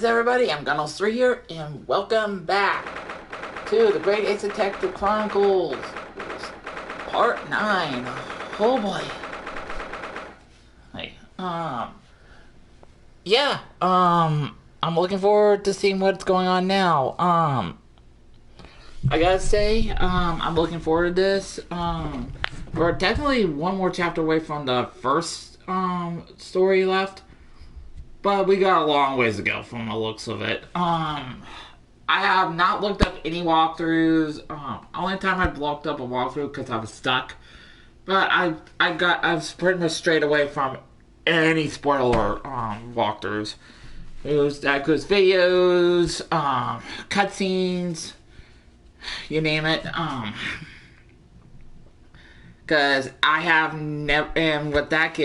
Greetings everybody, I'm Chronicles here, and welcome back to the Great Ace Detective Chronicles, Part 9. Oh boy. Hey, I'm looking forward to seeing what's going on now. I gotta say, I'm looking forward to this. We're definitely one more chapter away from the first, story left. But we got a long ways to go from the looks of it. I have not looked up any walkthroughs. Only time I looked up a walkthrough because I was stuck. But I was pretty much strayed away from any spoiler walkthroughs. That includes videos, cutscenes, you name it. Because I have never, and with that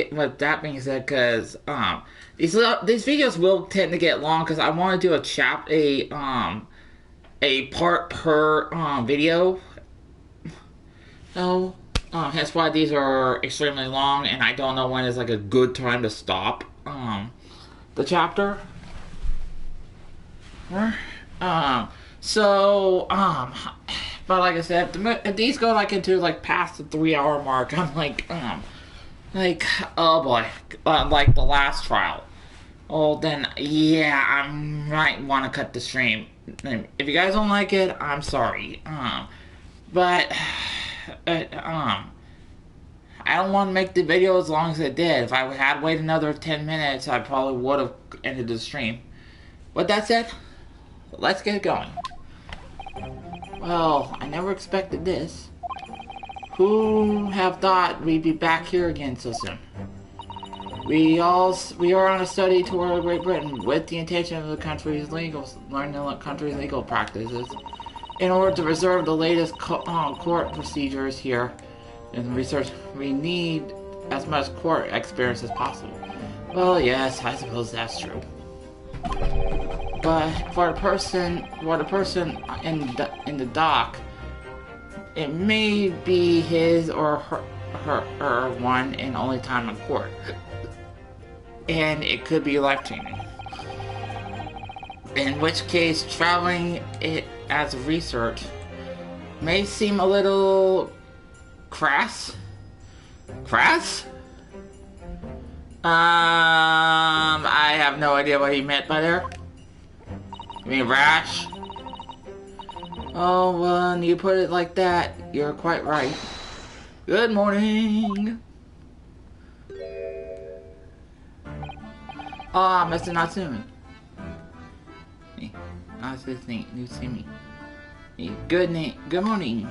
being said, because these videos will tend to get long because I want to do a part per video. So that's why these are extremely long, and I don't know when is like a good time to stop the chapter. But like I said, if these go like into like past the 3-hour mark, I'm like, oh boy, like the last trial. Oh, then yeah, I might want to cut the stream. If you guys don't like it, I'm sorry. But I don't want to make the video as long as it did. If I had waited another 10 minutes, I probably would have ended the stream. With that said, let's get going. Well, I never expected this. Who have thought we'd be back here again so soon? We are on a study tour of Great Britain with the intention of learning the country's legal practices. In order to preserve the latest court procedures here and research, we need as much court experience as possible. Well, yes, I suppose that's true. But for a person in the dock, it may be his or her one and only time in court, and it could be life-changing. In which case, traveling it as research may seem a little crass. Crass? I have no idea what he meant by there. You mean rash? Oh, well, when you put it like that, you're quite right. Good morning! Ah, Mr. Natsume. Nice to see me. Good morning.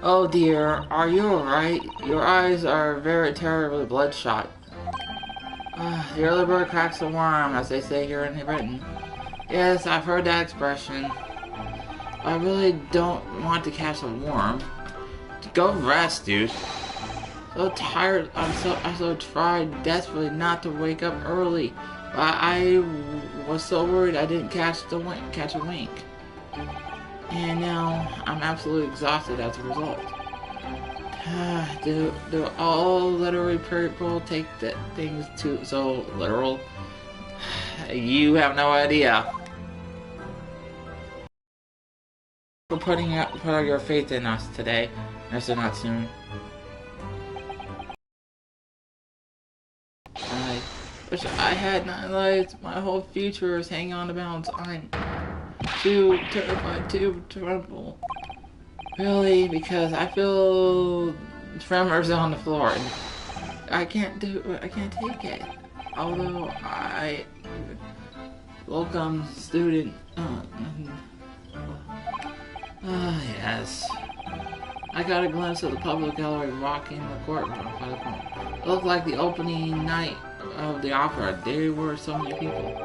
Oh dear, are you alright? Your eyes are very terribly bloodshot. The early bird cracks the worm, as they say here in Britain. Yes, I've heard that expression. I really don't want to catch a worm. Go rest, dude. So tired. I so tried desperately not to wake up early. But I was so worried I didn't catch a wink. And now I'm absolutely exhausted as a result. Do all literary people take things so literal? You have no idea. For putting your faith in us today, Mr. Natsume. I wish I had 9 lives. My whole future is hanging on the balance. I'm too terrified to tremble. Really, because I feel tremors on the floor. And I can't take it. Although I welcome student. Yes. I got a glimpse of the public gallery walking the courtroom. It looked like the opening night of the opera. There were so many people.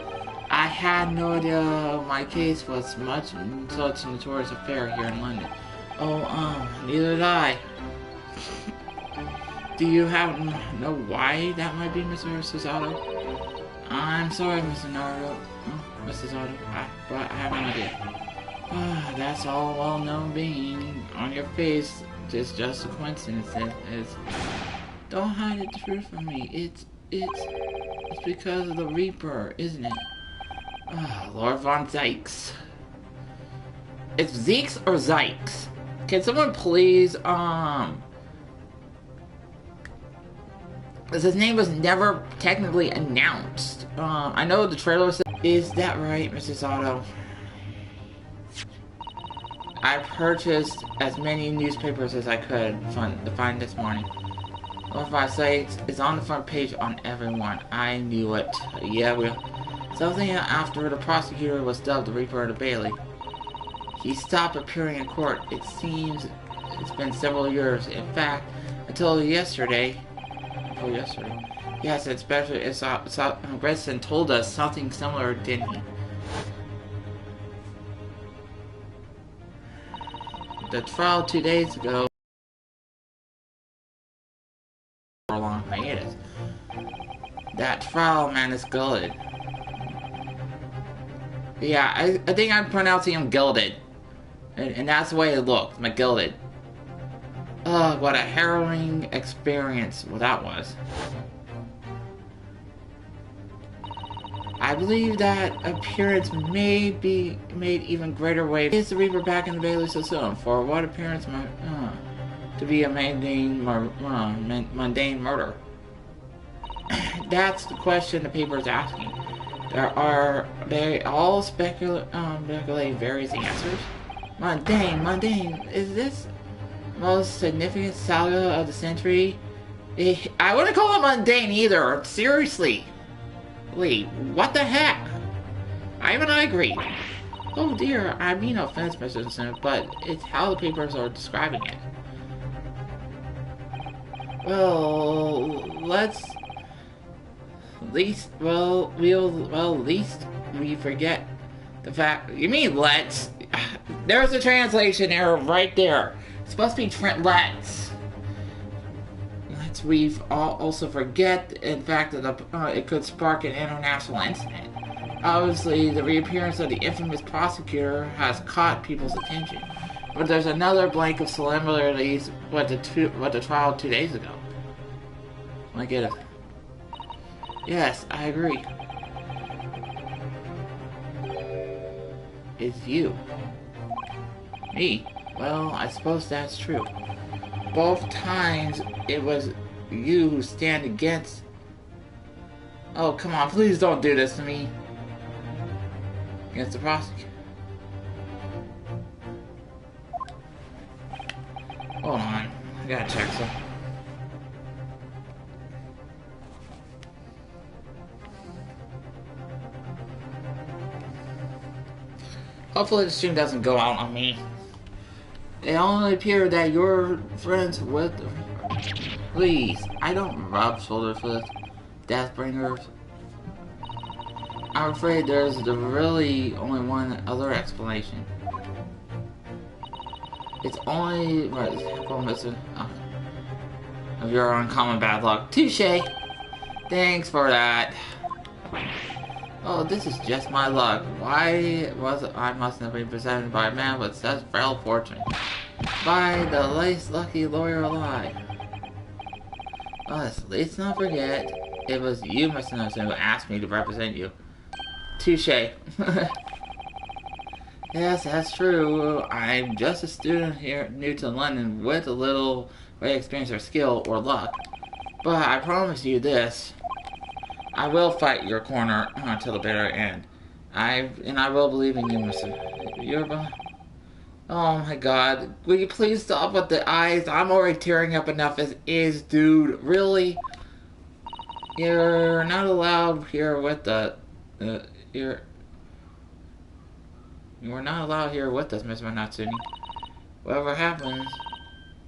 I had no idea my case was such a notorious affair here in London. Oh, neither did I. Do you know why that might be, Mr. Susato? I'm sorry, Mr. Naruto. Mr. Zato, but I have no idea. That's all well-known being on your face. It's just a coincidence. Don't hide the truth from me. It's It's because of the Reaper, isn't it? Lord Von Zykes. It's Zeeks or Zykes? Can someone please, his name was never technically announced. I know the trailer said, is that right, Mrs. Otto? I purchased as many newspapers as I could find this morning. Or if I say it's on the front page on everyone. I knew it. Yeah, something after the prosecutor was dubbed the Reaper of the Bailey. He stopped appearing in court. It seems it's been several years. In fact, until yesterday. Yes, especially Redson told us something similar, didn't he? The trial 2 days ago. For a long hiatus. That trial, man, is gilded. Yeah, I think I'm pronouncing him gilded. And that's the way it looked, McGilded. Ugh, what a harrowing experience that was. I believe that appearance may be made even greater way. Is the Reaper back in the Bailey so soon? For what appearance to be a mundane murder? That's the question the paper is asking. They all speculate various answers. Mundane. Is this most significant saga of the century? I wouldn't call it mundane either. Seriously. Wait, what the heck? I agree. Oh dear, I mean no offense, Mr. Smith, but it's how the papers are describing it. Well, least we forget the fact. You mean let's? There's a translation error right there. It's supposed to be let's. We also forget, in fact, that it could spark an international incident. Obviously, the reappearance of the infamous prosecutor has caught people's attention, but there's another blank of similarities with the trial 2 days ago. I get it. Yes, I agree. It's you. Me? Well, I suppose that's true. Both times it was you who stand against. Oh, come on, please don't do this to me. Against the prosecutor. Hold on, I gotta check some. Hopefully the stream doesn't go out on me. It only appeared that you're friends with... Please, I don't rub shoulders with Deathbringers. I'm afraid there's really only one other explanation. It's only... of your uncommon bad luck. Touche! Thanks for that. Oh, this is just my luck. Why was it I must have been presented by a man with such frail fortune? By the least lucky lawyer alive. Let's not forget, it was you, Mr. Nelson, who asked me to represent you. Touche. Yes, that's true. I'm just a student here, new to London, with a little experience or skill or luck. But I promise you this. I will fight your corner until the bitter end. I will believe in you, Mr. Oh my god. Will you please stop with the eyes? I'm already tearing up enough as is, dude. Really? You're not allowed here with you are not allowed here with us, Miss Natsuni. Whatever happens,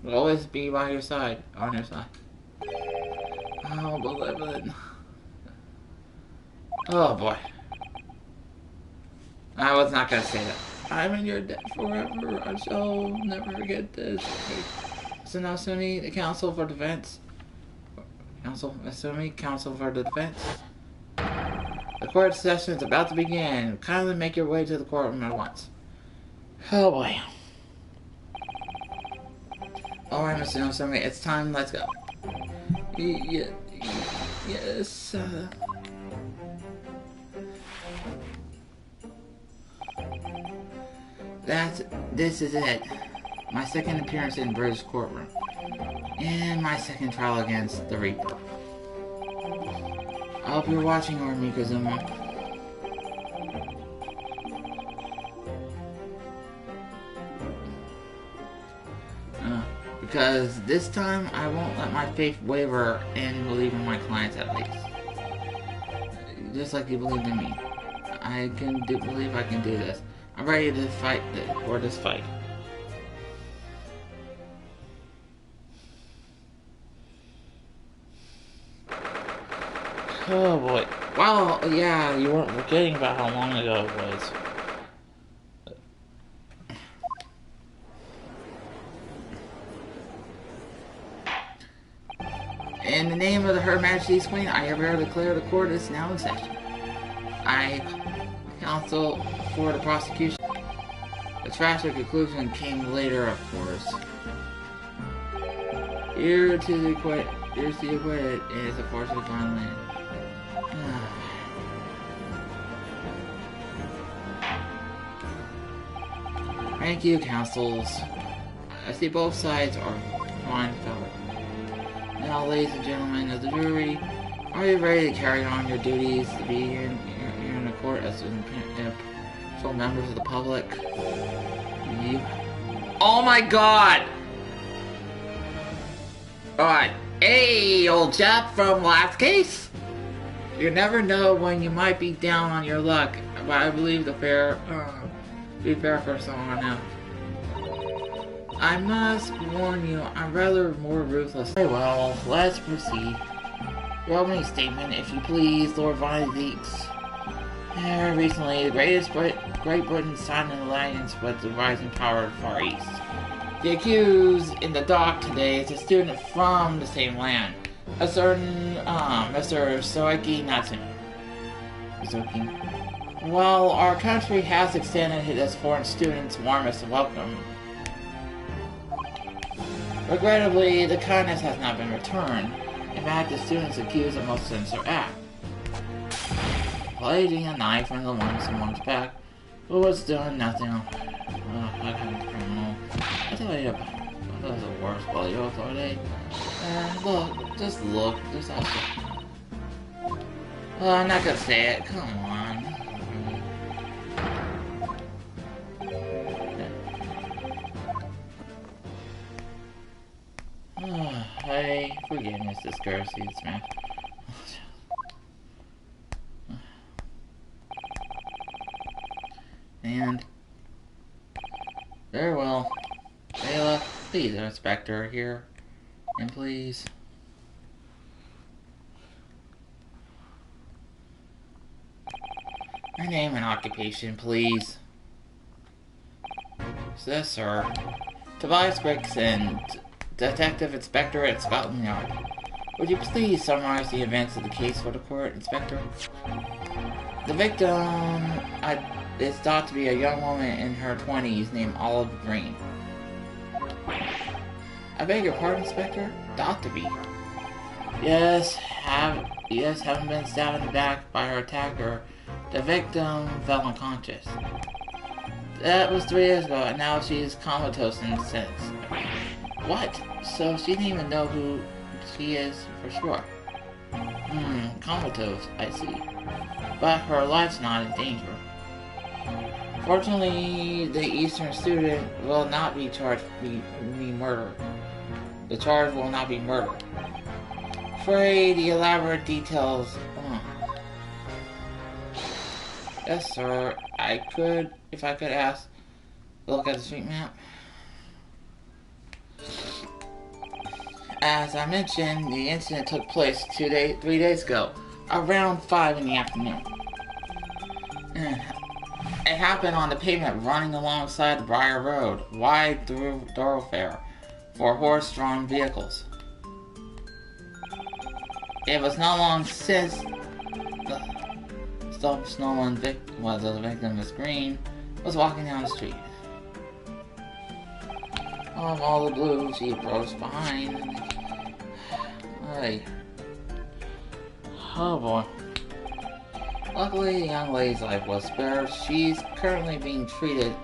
we'll always be by your side, on your side. Oh, beloved. Oh boy. I was not gonna say that. I'm in your debt forever. I shall never forget this. So now, Suni, the Council for Defense. Council for the Defense. The court session is about to begin. Kindly make your way to the courtroom at once. Oh boy. Alright, Mr. Nosumi, it's time. Let's go. Yes. This is it. My second appearance in British courtroom. And my second trial against the Reaper. I hope you're watching, Mikazuma. Because this time, I won't let my faith waver and believe in my clients at least. Just like you believed in me. I believe I can do this. I'm ready to fight for this fight. Oh boy. Well, yeah, you weren't forgetting about how long ago it was. In the name of Her Majesty's Queen, I hereby declare the court is now in session. I counsel for the prosecution. The tragic conclusion came later, of course. Here to the acquitted, and it's a force of divine land. Thank you, counsels. I see both sides are fine fellow. Now, ladies and gentlemen of the jury, are you ready to carry on your duties to be here in the court as full members of the public? Oh my god! Alright, hey, old chap from last case! You never know when you might be down on your luck, but I believe be fair for someone else. I must warn you, I'm rather more ruthless. Very well, let's proceed. Your opening statement, if you please, Lord Von Deeks. Recently, Great Britain signed an alliance with the rising power of the Far East. The accused in the dock today is a student from the same land, a certain Mr. Soeki Natsume. While our country has extended its foreign students' warmest welcome, regrettably, the kindness has not been returned. In fact, the students accused of most sinister act. Placing a knife in the someone's back, who was doing nothing. I kind of criminal. I tell you, that was the worst bully authority. Look, just look. Just also. I'm not gonna say it. Come on. Hey, forgive me, this courtesy smash. And very well. Ayla, please, Inspector here. And please. My name and occupation, please. Yes, sir. Tobias Gregson, Detective Inspector at Scotland Yard. Would you please summarize the events of the case for the court, Inspector? The victim is thought to be a young woman in her 20s named Olive Green. I beg your pardon, Inspector? Thought to be. Yes, having been stabbed in the back by her attacker, the victim fell unconscious. That was 3 years ago, and now she is comatose since. What? So she didn't even know who she is for sure. Comatose, I see. But her life's not in danger. Fortunately, the Eastern student will not be charged with murder. The charge will not be murder. Afraid the elaborate details. Yes, sir. If I could ask, look at the street map. As I mentioned, the incident took place 3 days ago, around 5 in the afternoon. It happened on the pavement running alongside Briar Road, wide thoroughfare for horse-drawn vehicles. It was not long since the stolen victim, Miss Green, was walking down the street. Of all the blue, she approached behind. Oh boy. Luckily, the young lady's life was spared. She's currently being treated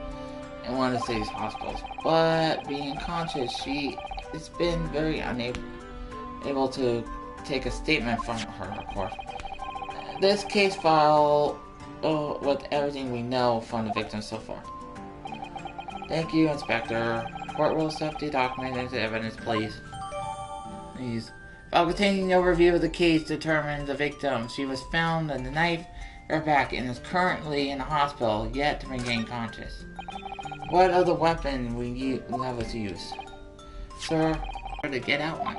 in one of the city's hospitals. But being conscious, she has been very unable to take a statement from her, of course. This case file with everything we know from the victim so far. Thank you, Inspector. Court will accept the documented evidence, please. File containing the overview of the case determined the victim. She was found with a knife in her back and is currently in the hospital, yet to regain conscious. What other weapon will have us use? Sir, to get out one.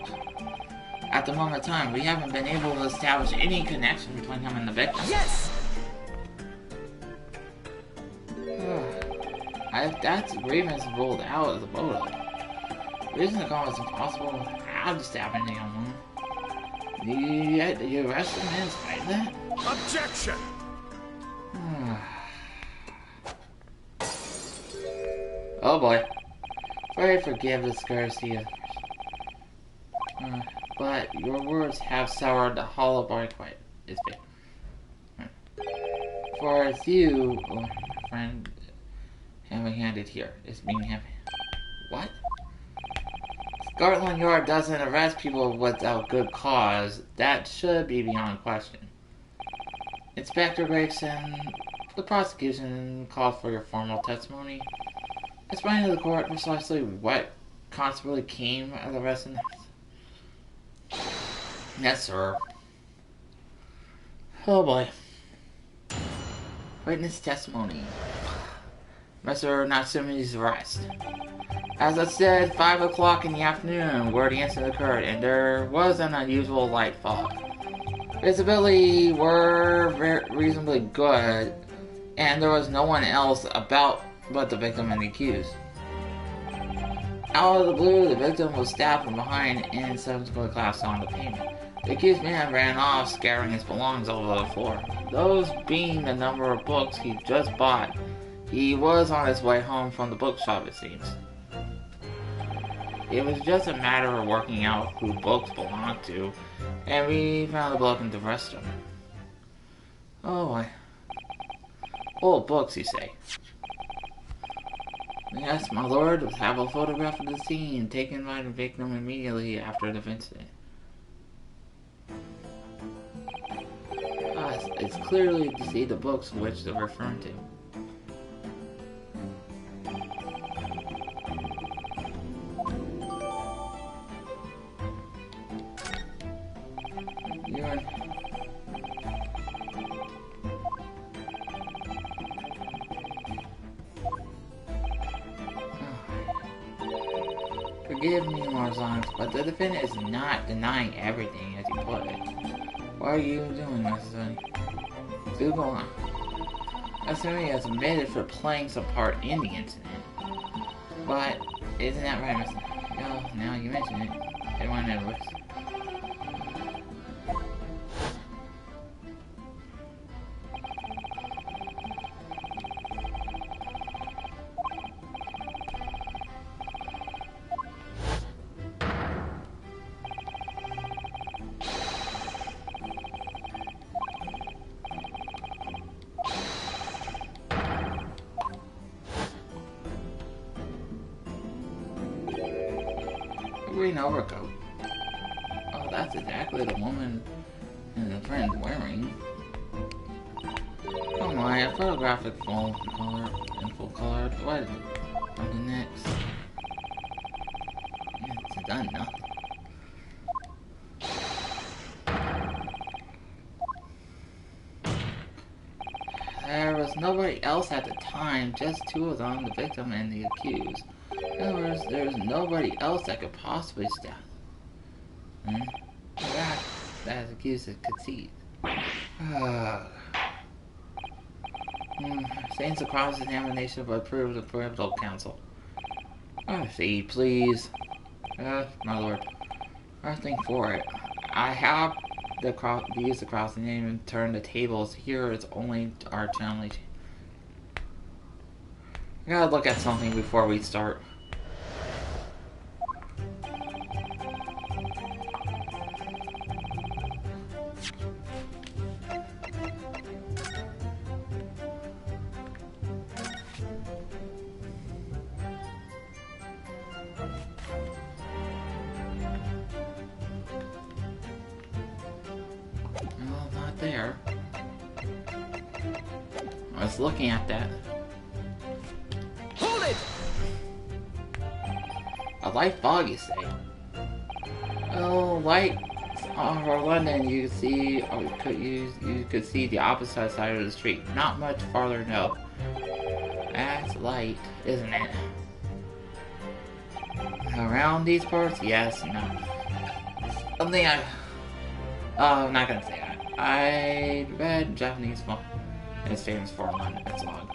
At the moment of time, we haven't been able to establish any connection between him and the victim. Yes! That's grievance ruled out as a motive. The reason to call is impossible. How to stab anything on one? You arrest the man despite that? Objection! Oh boy. Very forgive the scarcity of but your words have soured the hollow bark by its bit. For it's you, friend, heavy-handed here. It's being heavy. What? Scotland Yard doesn't arrest people without good cause. That should be beyond question. Inspector Gregson, the prosecution called for your formal testimony. Explain to the court precisely what constantly came of the arrest. Yes, sir. Oh boy. Witness testimony. Mr. Natsumi's arrest. As I said, 5 o'clock in the afternoon where the incident occurred, and there was an unusual light fog. Visibility were reasonably good, and there was no one else about but the victim and the accused. Out of the blue, the victim was stabbed from behind and subsequently collapsed on the pavement. The accused man ran off, scattering his belongings all over the floor. Those being the number of books he just bought. He was on his way home from the bookshop, it seems. It was just a matter of working out who books belonged to, and we found the book and divorced him. Oh, old books, you say? Yes, my lord, we have a photograph of the scene taken by the victim immediately after the incident. It's clearly to see the books which they're referring to. Forgive me, Marzans, but the defendant is not denying everything as you put it. Why are you doing this, son? Do go on. Natsumi has admitted for playing some part in the incident. But, isn't that right, Mr. No, now you mention it. Everyone knows. Green overcoat. Oh, that's exactly the woman and the friend wearing. Oh my, a photographic full color and full color. What? On the next. It's done nothing. There was nobody else at the time, just two of them, the victim and the accused. In other words, there's nobody else that could possibly stab them. That is accused of conceit. Saints of cross-examination but approved of parental counsel. See, please. My lord. I think for it. I have used the cross name and turn the tables. Here it's only our challenge. I gotta look at something before we start. there. I was looking at that. Hold it! A light fog, you say? Oh, light over London. You could see, or you could see the opposite side of the street. Not much farther, no. That's light, isn't it? Around these parts, yes, no. Something I'm not gonna say that. I read Japanese book. It's famous for London. It's long.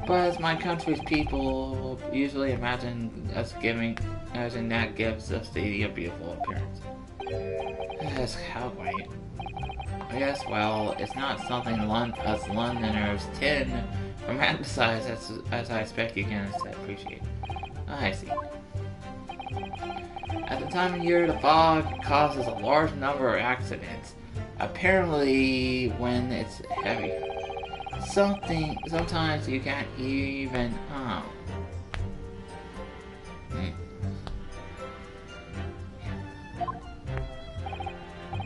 But as my country's people usually imagine that gives the city a beautiful appearance. Yes, how quaint. Yes, well, it's not something us Londoners tend to romanticize as I expect you can appreciate. I see. At the time of year, the fog causes a large number of accidents. Apparently, when it's heavy. Sometimes you can't even,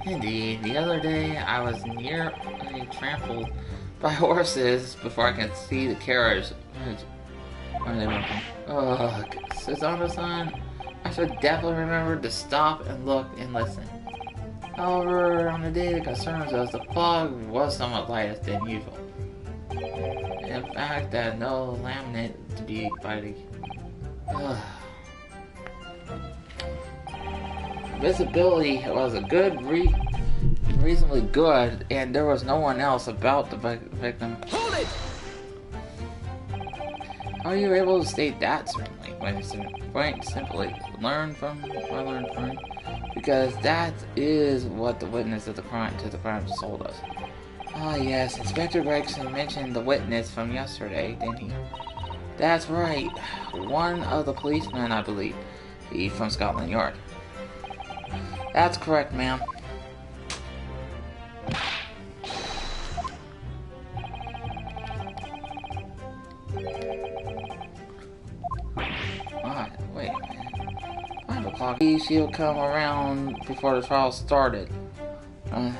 Indeed, the other day I was nearly trampled by horses before I could see the carriage. Where they went from. Ugh, Susanoo-san, I should definitely remember to stop and look and listen. However, on the day that concerns us, the fog was somewhat lighter than usual. In fact, that no laminate to be fighting. Visibility was a reasonably good, and there was no one else about the victim. Hold it! How are you able to state that? Certainly, quite simply, learn from because that is what the witness of the crime told us. Ah, yes, Inspector Gregson mentioned the witness from yesterday, didn't he? That's right, one of the policemen, I believe. He's from Scotland Yard. That's correct, ma'am. Wait a minute. 5 o'clock. She'll come around before the trial started.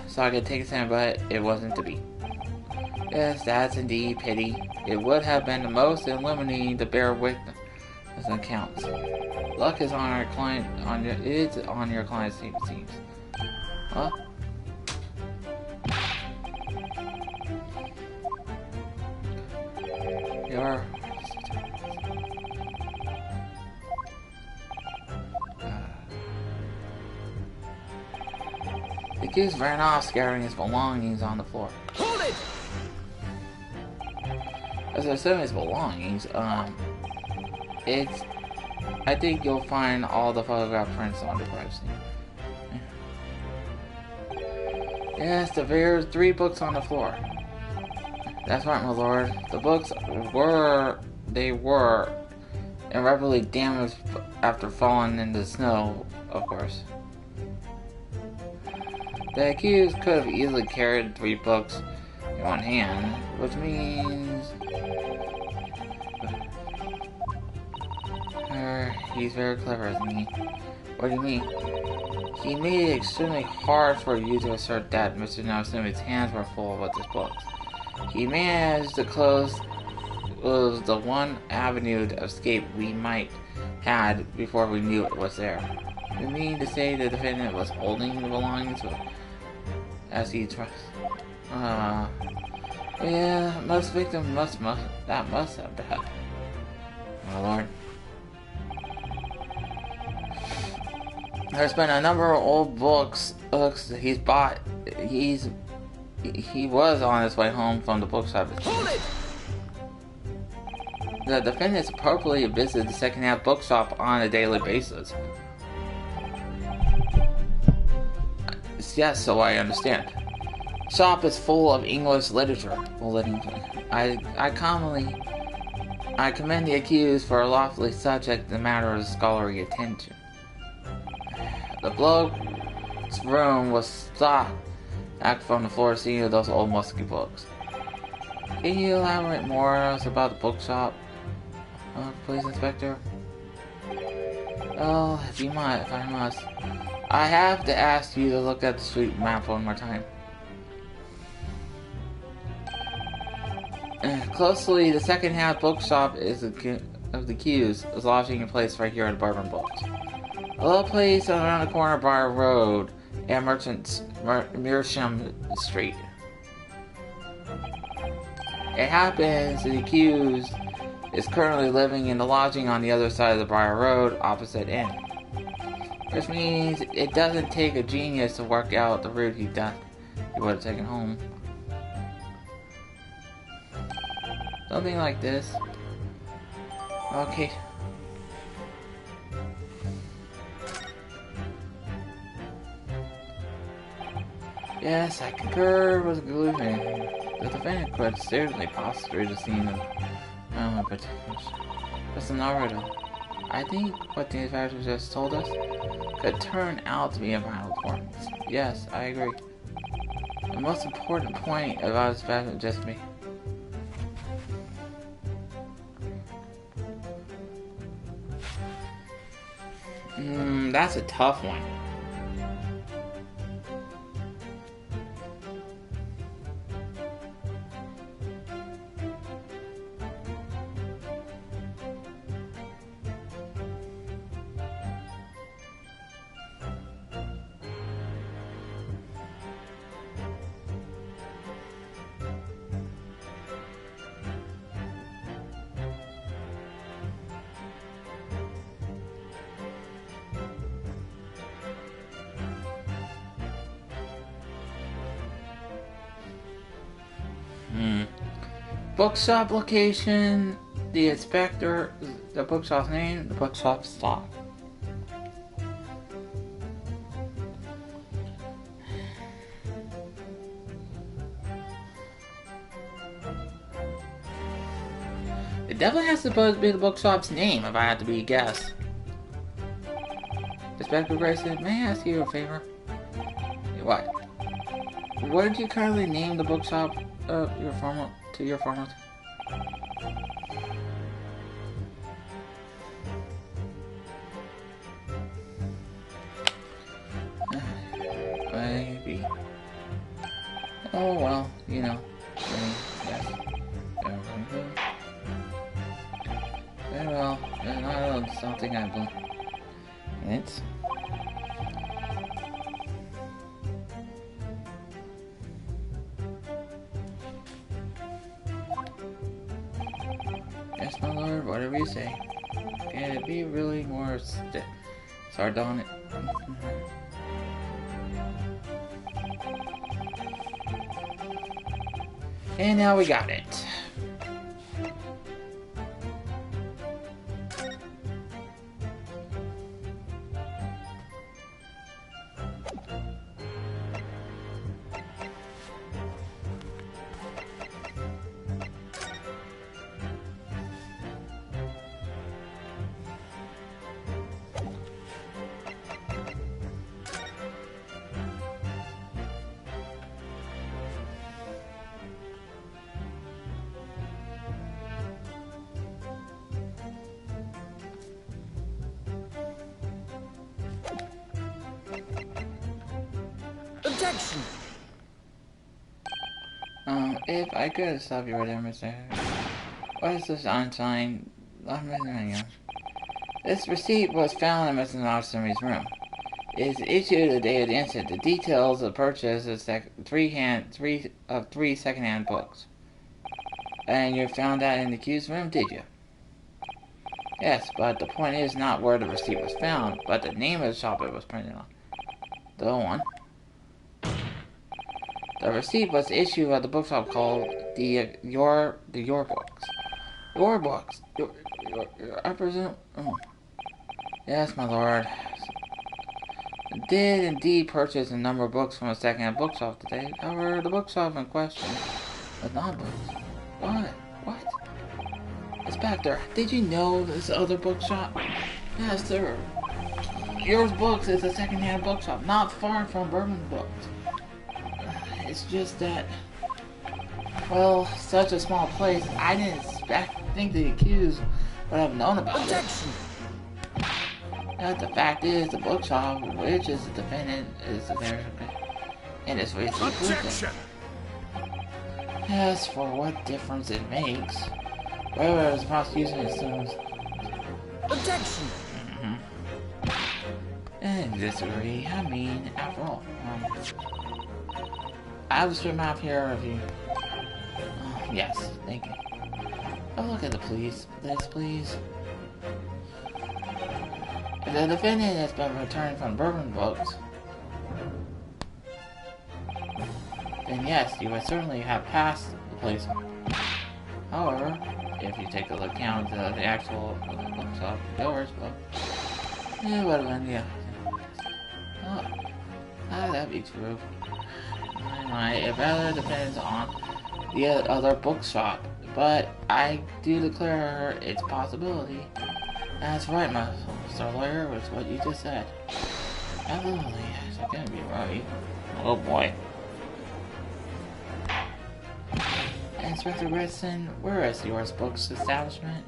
So I could take a stand, but it wasn't to be. Yes, that's indeed pity. It would have been the most illuminating to bear witness as accounts. Luck is on our client. It's on your client's team, it seems. Huh? You're. The accused ran off, scattering his belongings on the floor. Hold it! As I said, his belongings, I think you'll find all the photograph prints on the crime scene. Yes, there's 3 books on the floor. That's right, my lord. The books were irreparably damaged after falling in the snow, of course. The accused could have easily carried 3 books in one hand, which means he's very clever, isn't he? What do you mean? He made it extremely hard for you to assert that Mr. Naosumi's hands were full with his books. He managed to close the one avenue of escape we might had before we knew it was there. You mean to say the defendant was holding the belongings as he trusts? Yeah, most victims must have happened. My lord. There's been a number of old books he's bought. He was on his way home from the bookshop. The defendants appropriately visit the second-hand bookshop on a daily basis. Yes, so I understand. Shop is full of English literature. I commend the accused for lawfully subject the matter of scholarly attention. The bloke's room was stocked from the floor seeing of those old musky books. Can you elaborate more about the bookshop, please, Inspector? Oh, if I must. I have to ask you to look at the street map one more time. Closely, the second-hand bookshop of the queues is lodging in place right here at Bourbon Books. A little place around the corner of Briar Road and Mearsham Street. It happens the accused is currently living in the lodging on the other side of the Briar Road, opposite inn. Which means it doesn't take a genius to work out the route he would have taken home. Something like this. Okay. Yes, I concur with the conclusion. The defendant could certainly pass through the scene of but it's an narrative. I think what the inspector just told us could turn out to be a vital performance. Yes, I agree. The most important point about this fact just me. That's a tough one. Bookshop location, the inspector, the bookshop's name, the bookshop stock. It definitely has to be the bookshop's name if I had to be a guess. Inspector Grayson, may I ask you a favor? What? What did you currently name the bookshop your pharmacy? Maybe. Oh well, you know. Yes. Very well. I don't think I will. It's. Yes, my lord, whatever you say. Can it be really more sardonic? And now we got it. Objection! If I could stop you right there, Mr. What is this unsigned? This receipt was found in Mrs. Malston's room. It is issued the day of the incident. The details of the purchase is three second-hand books. And you found that in the accused room, did you? Yes, but the point is not where the receipt was found, but the name of the shop it was printed on. The one. The receipt was issued at the bookshop called Your Books. Your Books. I presume. Oh. Yes, my lord. Did indeed purchase a number of books from a second-hand bookshop today. However, the bookshop in question was not books. What? Inspector, did you know this other bookshop? Yes, sir. Yours Books is a second-hand bookshop, not far from Bourbon Books. It's just that, well, such a small place, I didn't think the accused would have known about Objection! it. But the fact is, the bookshop, which is the defendant, is the very and it's recently Objection! As for what difference it makes, whether the prosecution assumes... Objection! And disagree. I mean, after all, I have a strip map here of you. Yes, thank you. Oh, look at the police. This, please. If the defendant has been returned from bourbon books, then yes, you would certainly have passed the place. However, if you take a look count the actual bookshop goers book, it would have been, yeah. Oh, that'd be true. It rather depends on the other bookshop, but I do declare its possibility. That's right, Mr. Lawyer, was what you just said. Absolutely, it's gonna be right. Oh boy. Inspector Redson, where is yours books establishment?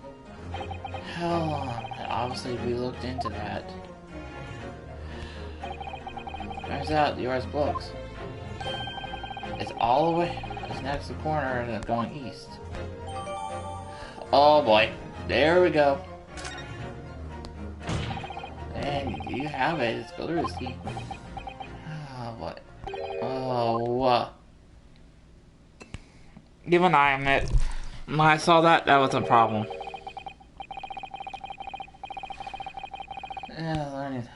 How long? Obviously, we looked into that. Turns out yours books. It's all the way. It's next to the corner and going east. Oh boy, there we go. And you have it. It's literacy. Oh, what? Oh, Even I admit, when I saw that, that was a problem. Yeah, learning.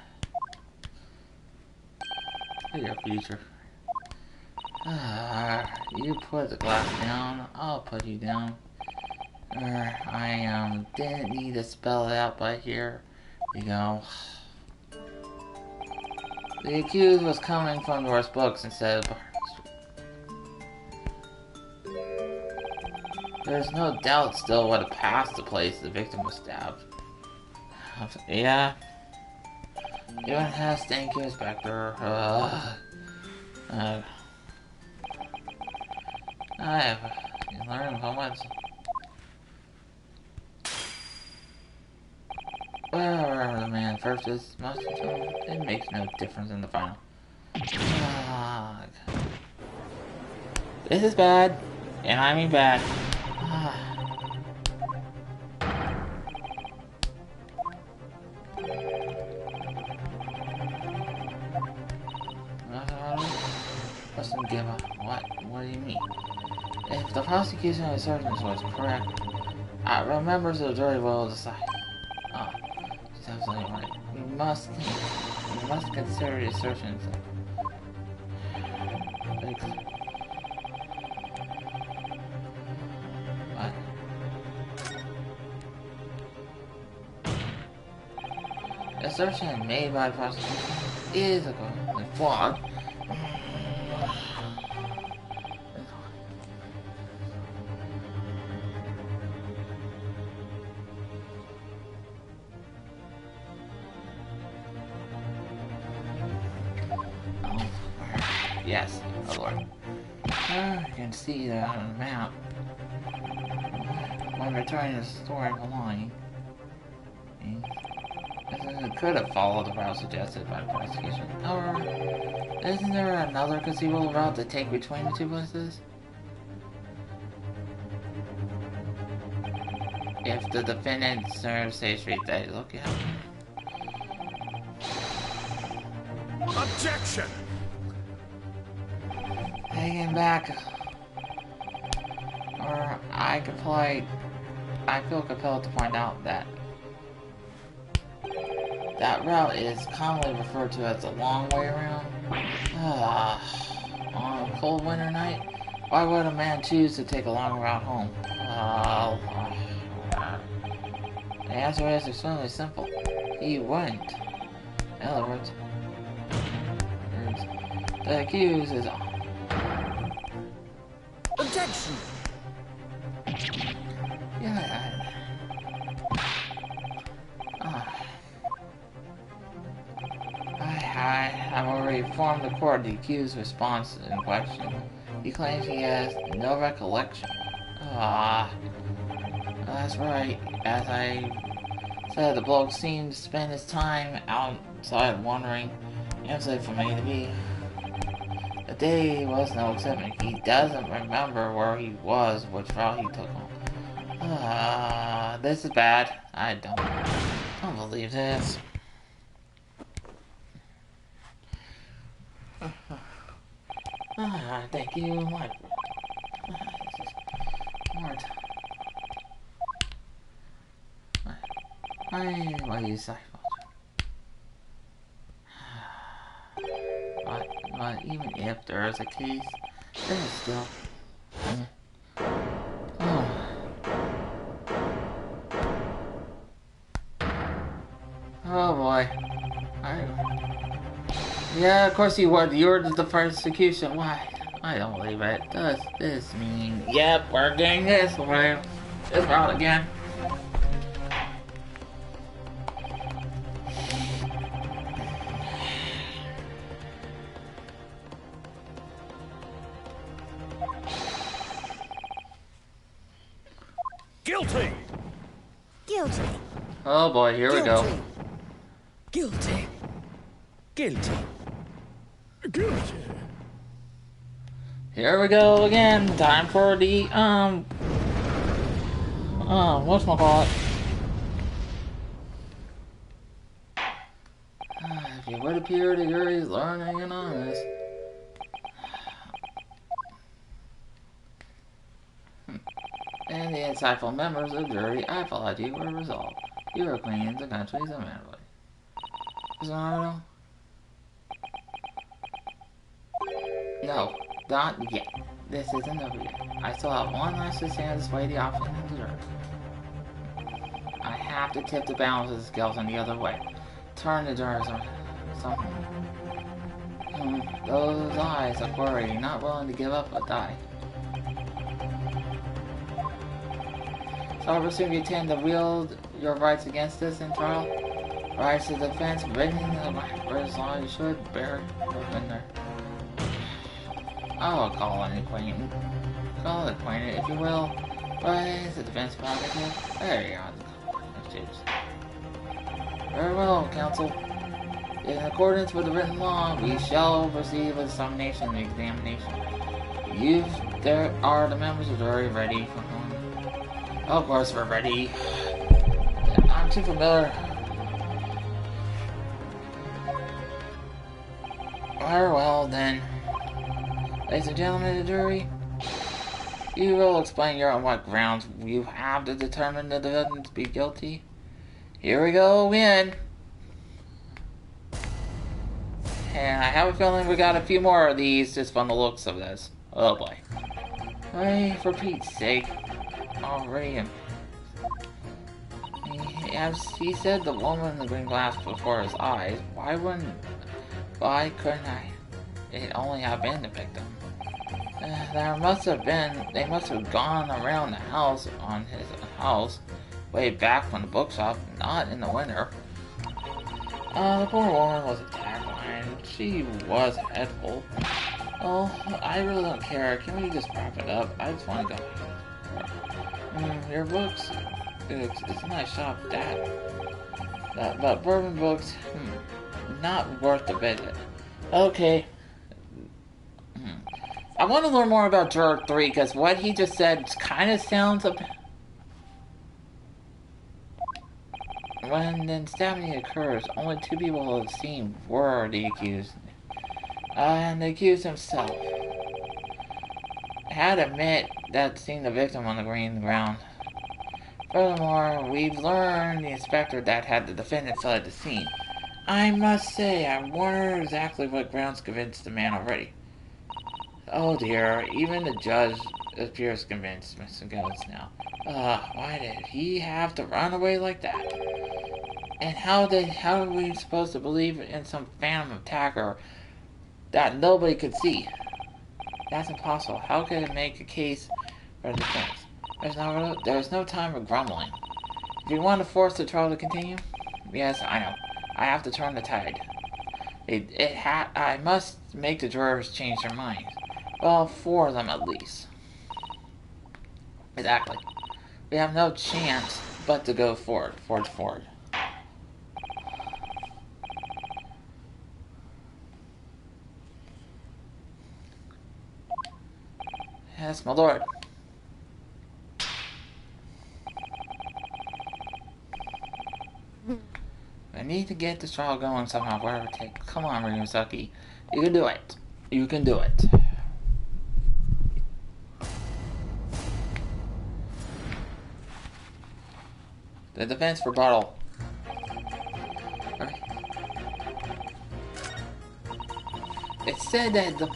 Your future. You put the glass down. I'll put you down. I didn't need to spell it out, but here you go. The accused was coming from Norris Books instead of... There's no doubt still would have passed the place the victim was stabbed. Yeah. Even has thank you, Inspector. I have learned how much. Whatever the man first is, must it makes no difference in the final. This is bad, and I mean bad. Doesn't give a what? What do you mean? If the prosecution assertions was correct, members of the jury will decide. She's absolutely right. We must consider the assertions. What? The assertion made by the prosecution is a flawed. Yes, oh Lord. You can see that on the map. When returning to the story belonging, it could have followed the route suggested by the prosecution. However, isn't there another conceivable route to take between the two places? If the defendant serves State Street, they look at him. Objection! Hanging back, or I feel compelled to find out that that route is commonly referred to as the long way around. On a cold winter night, why would a man choose to take a long route home? The answer is extremely simple. He wouldn't. In other words, the accused is... Objection! Yeah, I have already informed the court the accused's response in question. He claims he has no recollection. That's right. As I said, the bloke seemed to spend his time outside wandering, empty from A to B. The day was no exception. He doesn't remember where he was, which route he took home. This is bad. I don't believe this. Thank you, my. This is hard. Why you say? But even if there is a case, there is still. Oh boy. Yeah, of course you would. You ordered the persecution. Why? I don't believe it. Does this mean? Yep, we're getting this way. This route again. Guilty! Guilty. Oh boy, here we go. Guilty. Guilty. Guilty. Here we go again. Time for the whatchamacallit? If you would appear to juries learning and honest. And the insightful members of the jury, I applaud you were resolved. You are queens the countries of Manly. Is it not? No, not yet. This isn't over yet. I still have one last chance to sway the option in the jury. I have to tip the balance of the scales in the other way. Turn the jurors or something. Those eyes are worried, not willing to give up a die. So I presume you tend to wield your rights against us in trial? Rights to defense, written in the British law, you should bear within there. I'll call an acquaintance. Call it acquaintance, if you will. But it's a defense prerogative. There you are. Very well, counsel. In accordance with the written law, we shall proceed with examination and examination. There are the members of the jury ready for home. Of course we're ready. I'm too familiar. Very well then. Ladies and gentlemen of the jury, you will explain your on what grounds you have to determine the defendant to be guilty. Here we go again. And I have a feeling we got a few more of these just from the looks of this. Oh boy. Hey, for Pete's sake. Already. He said the woman in the green glass before his eyes. Why couldn't it only have been the victim? They must have gone around the house on his house way back from the bookshop, not in the winter. The poor woman was attacked and she was headful. Oh, I really don't care. Can we just wrap it up? I just want to go. Your books, it's a nice shop, but bourbon books, not worth a visit. Okay. I want to learn more about Juror 3, because what he just said kind of sounds a bit... When the stabbing occurs, only 2 people have seen were the accused. And the accused himself had admit that seeing the victim on the green ground. Furthermore, we've learned the inspector that had the defendant still at the scene. I must say, I wonder exactly what grounds convinced the man already. Oh dear, even the judge appears convinced, Mr. Gillis now. Why did he have to run away like that? And how are we supposed to believe in some phantom attacker that nobody could see? That's impossible. How could it make a case for defense? There's no time for grumbling. If you want to force the trial to continue, yes, I know. I have to turn the tide. I must make the jurors change their minds. Well, 4 of them at least. Exactly. We have no chance but to go forward. Yes, my lord. I need to get this trial going somehow, whatever it takes. Come on, Ryusuke. You can do it. You can do it. The defense rebuttal. Okay. It said that the...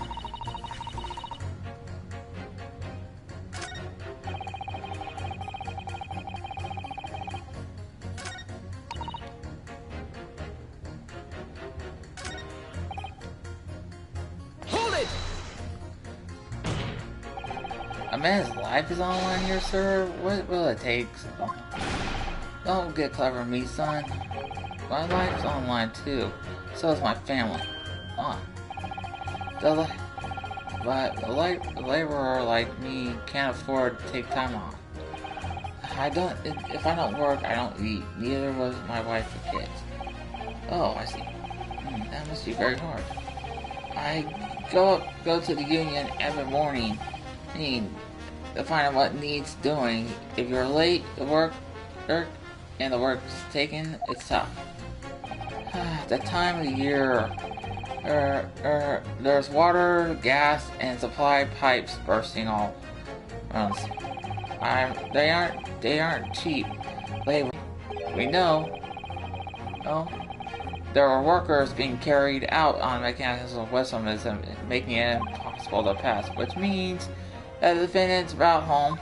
Hold it! A man's life is on the line here, sir. What will it take? Don't get clever with me, son. My life's on the line too. So is my family. But a laborer like me can't afford to take time off. If I don't work, I don't eat. Neither was my wife or kids. Oh, I see. That must be very hard. I go to the union every morning, to find out what needs doing. If you're late to work, and the work's taken, it's tough. The time of the year, there's water, gas, and supply pipes bursting all around. They aren't cheap labor. We know. Oh, there are workers being carried out on mechanical wisdom, making it impossible to pass, which means that the defendant's route home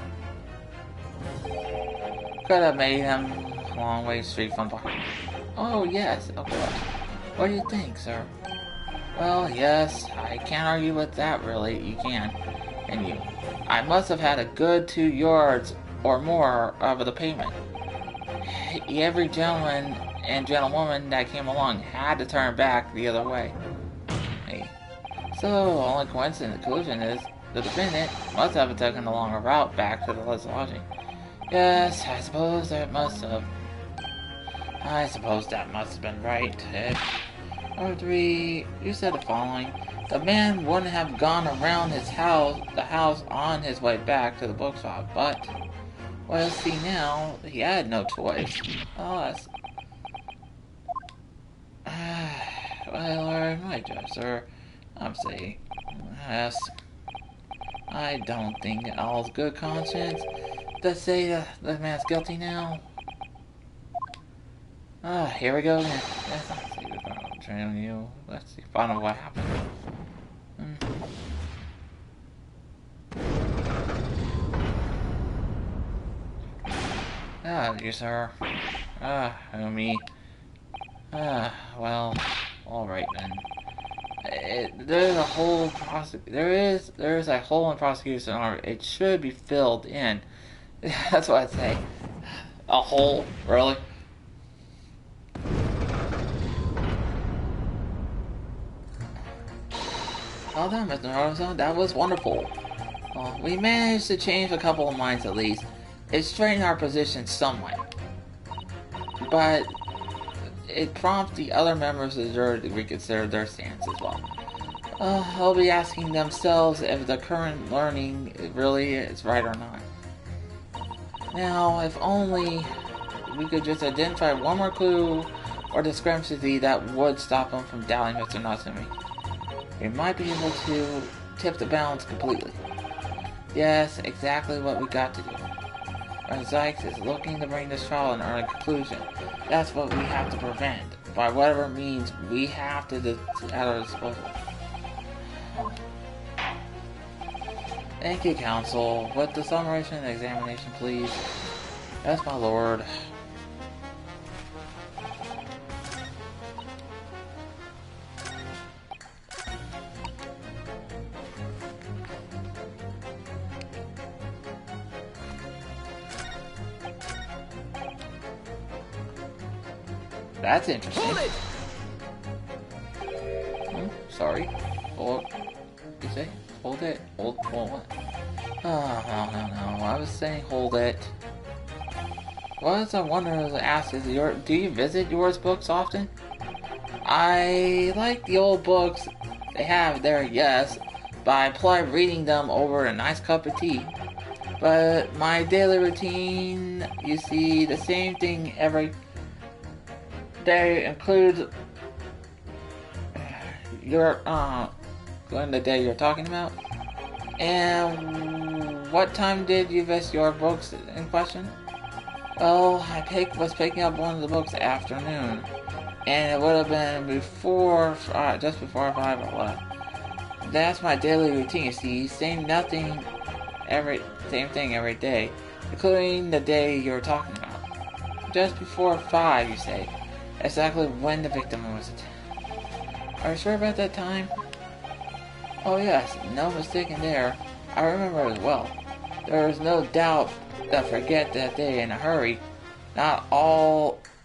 could have made him a long way straight from bar. Oh yes, of course. What do you think, sir? Well, yes, I can't argue with that, really. You can. And you. I must have had a good 2 yards or more of the pavement. Every gentleman and gentlewoman that came along had to turn back the other way. Hey. So, only conclusion is the defendant must have taken the longer route back to the lodging. Yes, I suppose that must have been right. Number 3, you said the following. The man wouldn't have gone around the house on his way back to the bookshop, but, well, see now, he had no choice. Oh, well, alright, my judge, sir. I'm saying, yes. I don't think all's good conscience to say the man's guilty now. Here we go again. Let's see if I'm you. Let's see, find out what happened. You sir. Me. Well, alright then. There's a hole there's a hole in prosecution order. It should be filled in. That's what I'd say. A hole, really? Well done, Mr. Naruto. That was wonderful. We managed to change a couple of minds at least. It straightened our position somewhat. But it prompts the other members of the jury to reconsider their stance as well. They'll be asking themselves if the current learning really is right or not. Now, if only we could just identify one more clue or discrepancy that would stop them from doubting Mr. Natsumi. We might be able to tip the balance completely. Yes, exactly what we got to do. When Zykes is looking to bring this trial to an early conclusion, that's what we have to prevent. By whatever means, we have to at our disposal. Thank you, counsel. With the summation and examination, please. Yes, my lord. That's interesting. Hold it! Sorry. Hold. You say? Hold it? Hold what? Oh, no. I was saying hold it. What I wonder is ask is do you visit yours books often? I like the old books they have there, yes, by politely reading them over a nice cup of tea. But my daily routine, you see, the same thing every day includes your the day you're talking about. And what time did you visit your books in question? Well, I was picking up one of the books afternoon, and it would have been before, just before 5 o'clock. That's my daily routine. You see, same thing every day, including the day you're talking about. Just before 5, you say, exactly when the victim was attacked. Are you sure about that time? Oh yes, no mistaking there. I remember as well. There is no doubt that I forget that day in a hurry. Not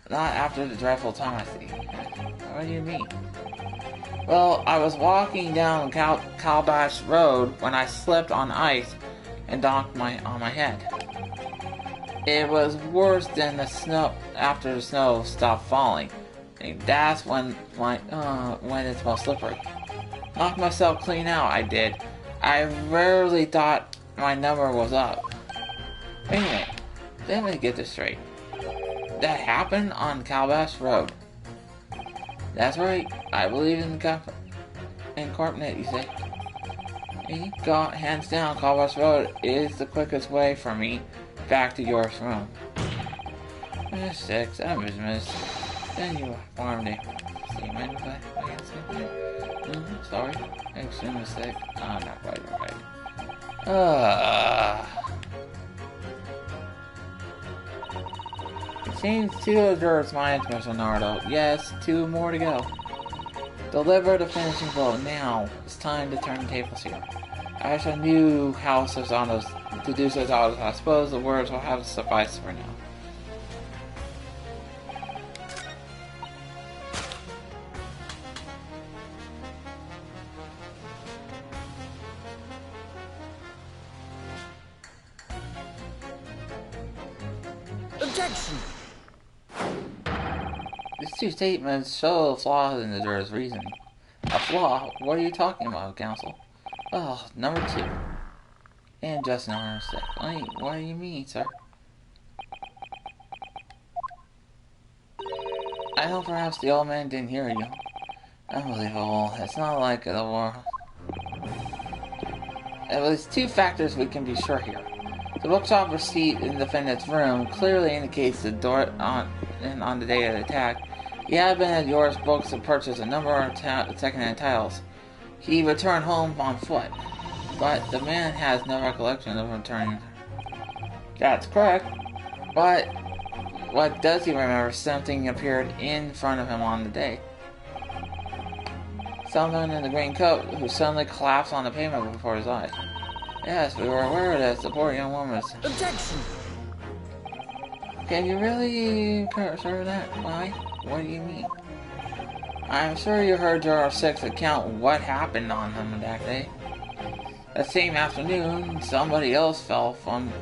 after the dreadful time I see. What do you mean? Well, I was walking down Calabash Road when I slipped on ice and donked on my head. It was worse than the snow after the snow stopped falling. And that's when it's most slippery. Knocked myself clean out, I did. I rarely thought my number was up. Wait a minute. Let me get this straight. That happened on Calabash Road. That's right. I believe in incorporate, you say. Hands down, Calabash Road is the quickest way for me back to your room. 6, I missed. Then you farmed it. See, mind if I can see that? Sorry. Extremely sick. Oh, not quite right. It seems 2 observers minds, Mr. Nardo. Yes, 2 more to go. Deliver the finishing blow. Now, it's time to turn the tables here. I wish I knew how to do such autos. I suppose the words will have to suffice for now. Objection! These 2 statements show a flaw in the juror's reasoning. A flaw? What are you talking about, counsel? Oh, number 2. And just number 6. What do you mean, sir? I know perhaps the old man didn't hear you. Unbelievable. It's not like the war. At least 2 factors we can be sure here. The bookshop receipt in the defendant's room clearly indicates the door on the day of the attack. He had been at Yours Books to purchase a number of second-hand titles. He returned home on foot, but the man has no recollection of returning. That's correct, but what does he remember? Something appeared in front of him on the day. Someone in the green coat who suddenly collapsed on the pavement before his eyes. Yes, we were aware of this. The poor young woman was... Objection! Can you really sure of that? Why? What do you mean? I'm sure you heard Juror 6 account what happened on him that day. That same afternoon, somebody else fell from,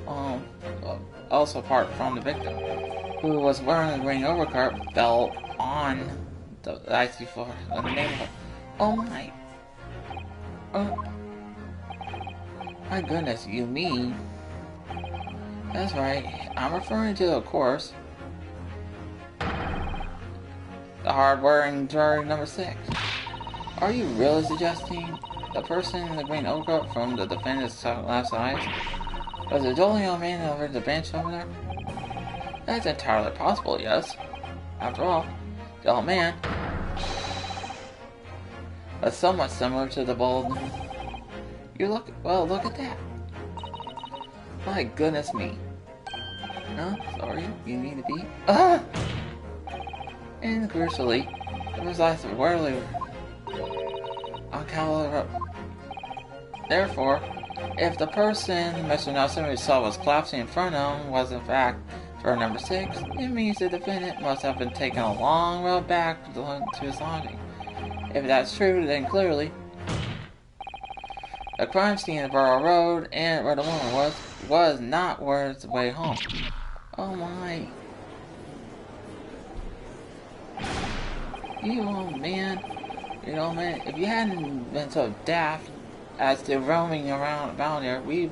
also apart from the victim, who was wearing a green overcoat, fell on the icy floor in the neighborhood. Oh my. Oh. My goodness, you mean? That's right. I'm referring to, of course, the hard-wearing juror number 6. Are you really suggesting the person in the green overcoat from the defendant's left side was the jolly old man over the bench over there? That's entirely possible, yes. After all, the old man was somewhat similar to the bold... look at that. My goodness me. No, sorry, you need to be... And crucially, it was last rarely on Calvary. Therefore, if the person Mr. Nelson saw was collapsing in front of him was in fact juror number 6, it means the defendant must have been taken a long road back to his lodging. If that's true, then clearly the crime scene of Borough Road and where the woman was not worth the way home. Oh my. You old man, if you hadn't been so daft, As to roaming around about here, we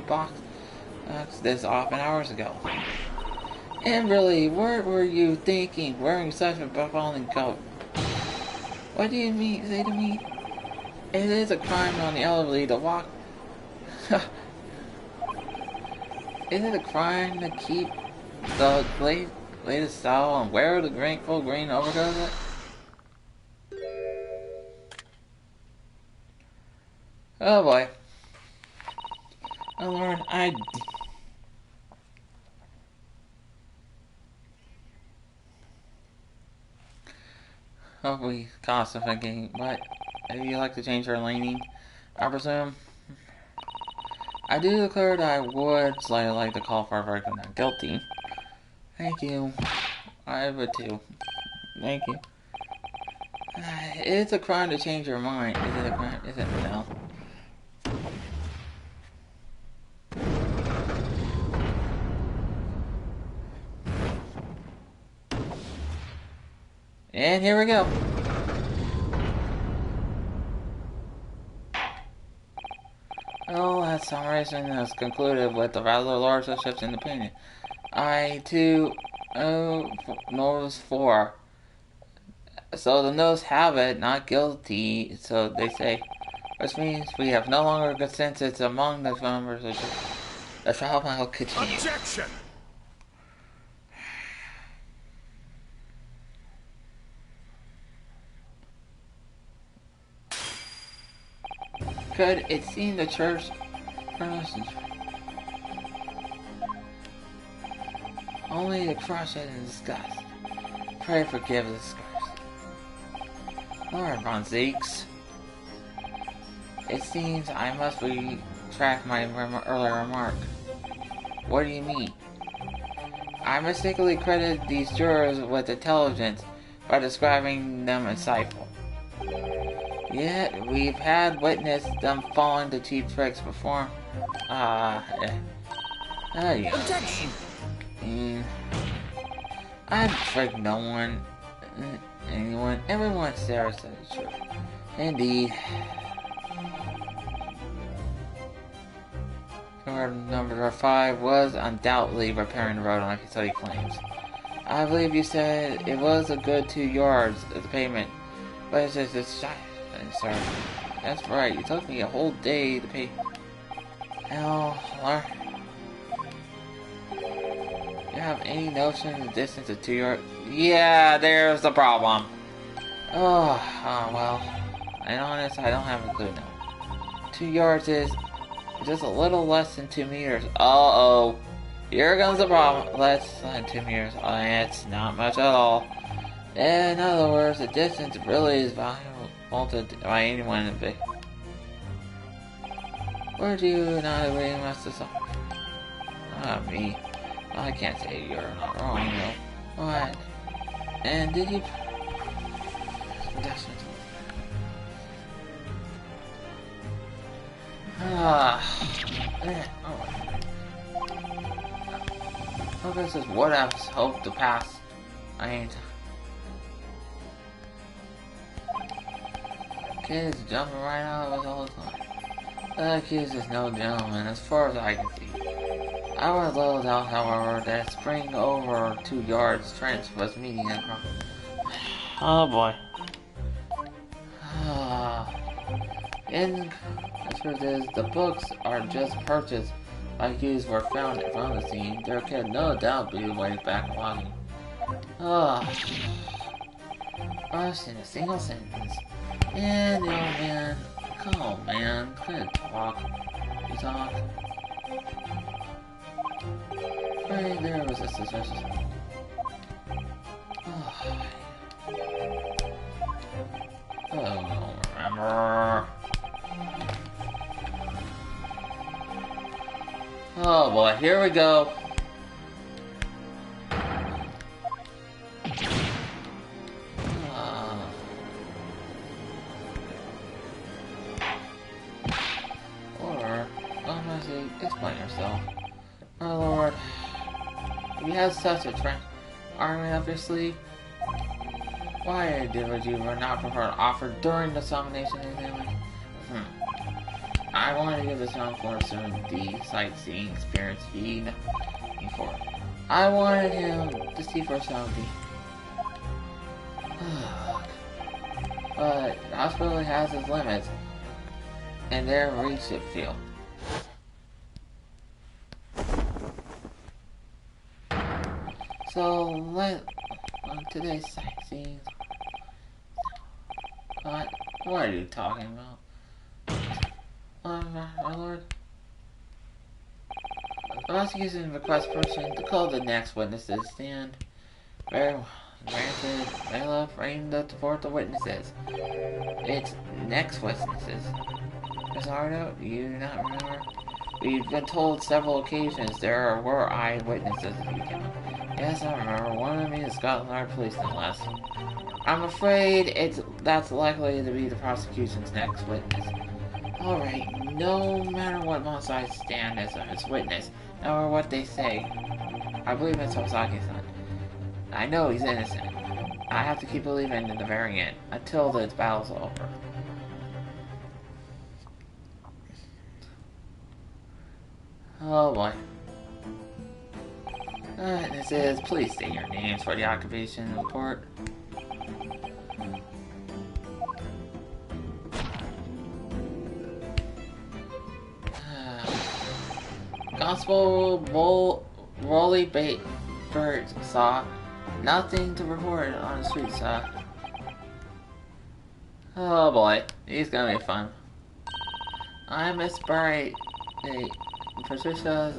boxed this off an hours ago. And really, what were you thinking wearing such a befalling coat? What do you mean, say to me? It is a crime on the elderly to walk. Is it a crime to keep the latest style and wear the full green overcoat? Oh boy. Oh Lord, we cost thinking, but do you like to change her leaning? I presume. I do declare that I would slightly like to call for a verdict of not guilty. Thank you. I would too. Thank you. It's a crime to change your mind. Is it a crime? Is it no? And here we go. Well, that summation is concluded with the rather large ships in the opinion. I too knows 4. So the notes have it, not guilty, so they say. Which means we have no longer a consensus among the members of the trial will continue. Objection! Could it seem the church only to crush it in disgust? Pray forgive this curse. Lord Von Zeeks. It seems I must retract my earlier remark. What do you mean? I mistakenly credited these jurors with intelligence by describing them as insightful. Yet we've had witnessed them falling to cheap tricks before. Objection! I'd trick no one, everyone stares at the truth. Indeed. Number 5 was undoubtedly repairing the road like he claims. I believe you said it was a good 2 yards of the pavement, but it's just a shot. Sorry. That's right, it took me a whole day to pay. Hell, you have any notion of the distance of 2 yards? Yeah, there's the problem. Well. And honest, I don't have a clue now. 2 yards is just a little less than 2 meters. Uh-oh. Here comes the problem. Less than 2 meters. It's not much at all. In other words, the distance really is valuable by anyone in big. Would you not agree with this? Not me. I can't say you're not wrong, though. What? And did you... Oh, this is what I was hoped to pass. I ain't... Kids jumping right out of us all the time. That kid is no gentleman, as far as I can see. I was little doubt, however, that spring over 2 yards trench was meeting a problem. Oh boy. And the truth is, the books are just purchased by Hughes were found from the scene. There can no doubt be a way back logging. Rushed in a single sentence. And the old man, come on man, couldn't talk. You talk. Right there was a suspicious. I don't remember. Oh boy, here we go. Explain yourself. Oh Lord. You have such a army up your sleeve. Why would you not prefer to offer during the summonation anyway? I wanted to give this round for the sightseeing experience feed before. I wanted him to see for something. But the hospital has its limits, and their reach it feel. So today's sightseeing. What are you talking about? My lord. The prosecution requests person to call the next witness to the stand. Very well. Granted, Layla framed the fourth of witnesses. It's next witnesses. Miss Ardo, do you not remember? We've been told several occasions there were eyewitnesses if you count. Yes, I remember. One of them is Scotland Yard Police, no less. I'm afraid that's likely to be the prosecution's next witness. Alright, no matter what both sides stand as a witness, no matter what they say, I believe it's Hosaki's-san. I know he's innocent. I have to keep believing in the very end, until the battle's over. Oh boy. This is, please state your names for the occupation report. Constable Rolly Bird saw nothing to report on the street, Oh boy, he's gonna be fun. I'm Miss Bright. Hey, Patricia's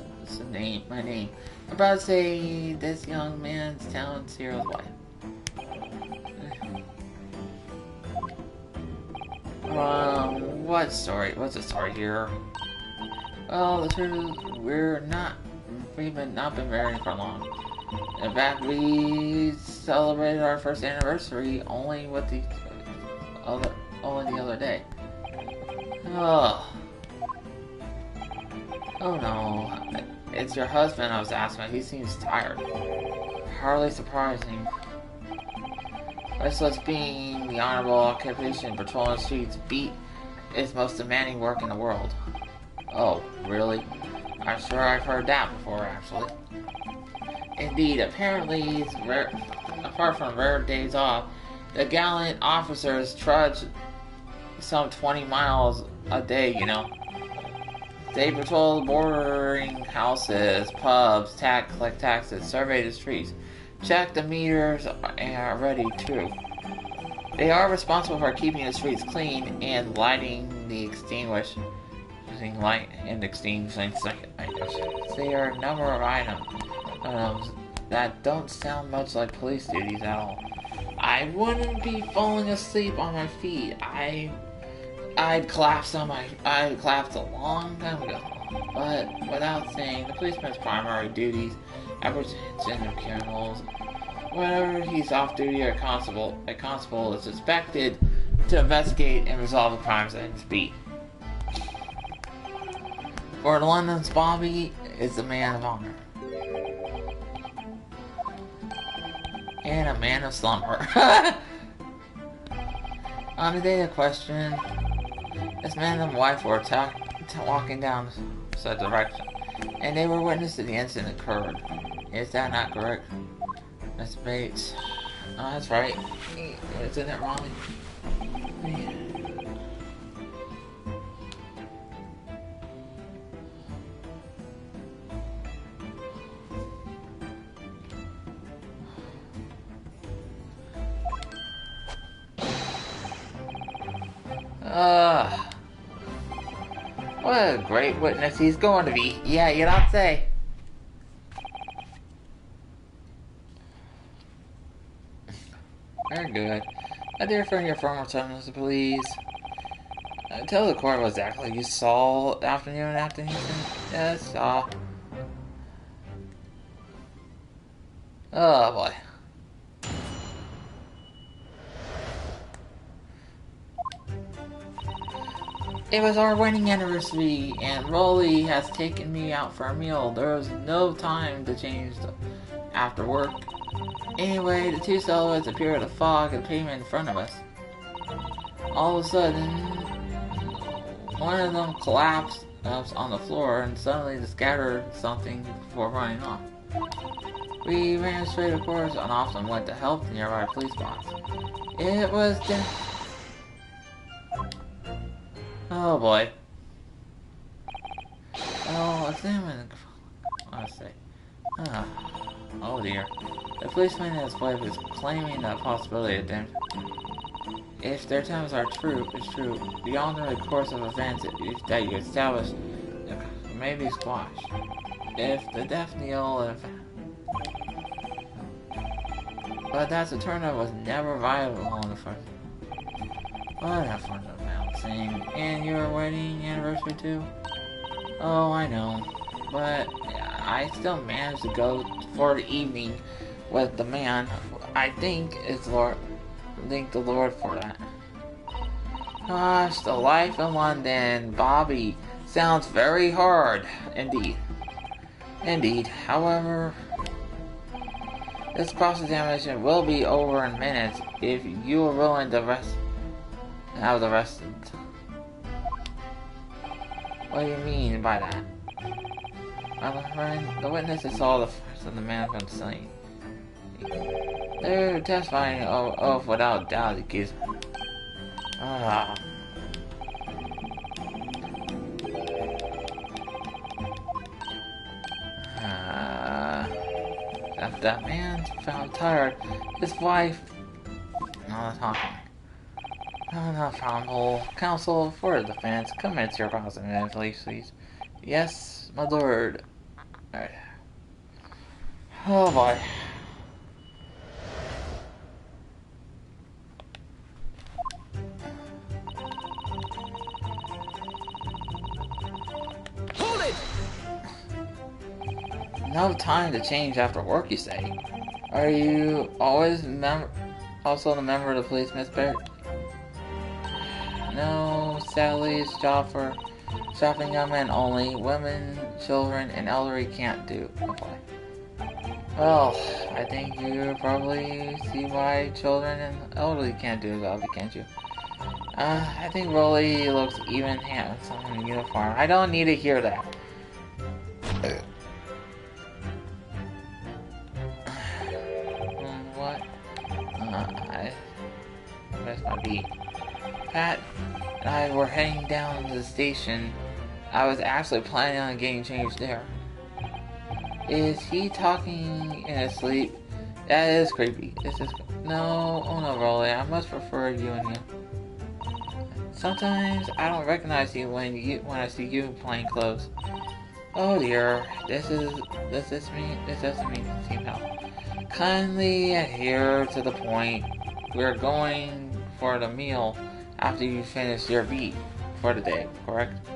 my name. I'm about to say this young man's talent Cyril's wife. What's the story here? Well, the truth is, we've not been married for long. In fact, we celebrated our first anniversary only the other day. Oh no, it's your husband I was asking. He seems tired. Hardly surprising. Restless being the honorable occupation patrolling the streets beat is most demanding work in the world. Oh, really? I'm sure I've heard that before, actually. Indeed, apparently, apart from rare days off, the gallant officers trudge some 20 miles a day, you know. They patrol bordering houses, pubs, collect taxes, survey the streets, check the meters, and are ready too. They are responsible for keeping the streets clean and lighting the extinguishing light and extinguishing items. There are a number of items that don't sound much like police duties at all. I wouldn't be falling asleep on my feet. I'd collapsed a long time ago. But without saying, the policeman's primary duties, apprehension of criminals. Whenever he's off duty, a constable is expected to investigate and resolve the crimes at his beat. For London's Bobby is a man of honor. And a man of slumber. On the day of question, this man and wife were walking down said direction, and they were witness to the incident occurred. Is that not correct, Miss Bates? Oh, that's right. Isn't it wrong? What a great witness he's going to be. Yeah, you don't say. Very good. I dare from your former service, please. Tell the court what exactly you saw afternoon after he yes, oh boy. It was our wedding anniversary, and Rolly has taken me out for a meal. There was no time to change after work. Anyway, the two silhouettes appeared in the fog of the pavement in front of us. All of a sudden, One of them collapsed on the floor and suddenly scattered something before running off. We ran straight, of course, and often went to help the nearby police box. It was oh boy. Oh, examine. Let's say. Oh dear. The policeman and his wife is claiming the possibility of damage. If their terms are true, beyond the course of events that you established, may be squashed. If the death knell, but that alternative was never viable on the first. Whatever the bouncing. And your wedding anniversary too? Oh, I know. But I still managed to go for the evening with the man. I thank the Lord for that. Gosh, the life in London, Bobby, sounds very hard, indeed. However, this cross-examination will be over in minutes if you are willing to have the rest. What do you mean by that? My friend, the witnesses saw the first of the man from the scene. They're testifying of without doubt, accused. After that man found tired, his wife. Counsel for the defense, commence your cross-examination, please. Yes, my lord. Alright. Oh boy. Hold it! No time to change after work, you say? Are you always also the member of the police, Miss Barrett? No, sadly, it's a job for shopping young men only. Women, children, and elderly can't do. Okay. Well, I think you probably see why children and elderly can't do the job, can't you? I think Rolly looks even handsome in uniform. I don't need to hear that. What? I missed my beat. Pat and I were heading down to the station. I was actually planning on getting changed there. Is he talking in his sleep? That is creepy. No, oh no, Rolly. I much prefer you and him. Sometimes I don't recognize you when I see you in plain clothes. Oh dear, this doesn't mean to seem help. Kindly adhere to the point. We're going for the meal after you finish your beat for the day, correct?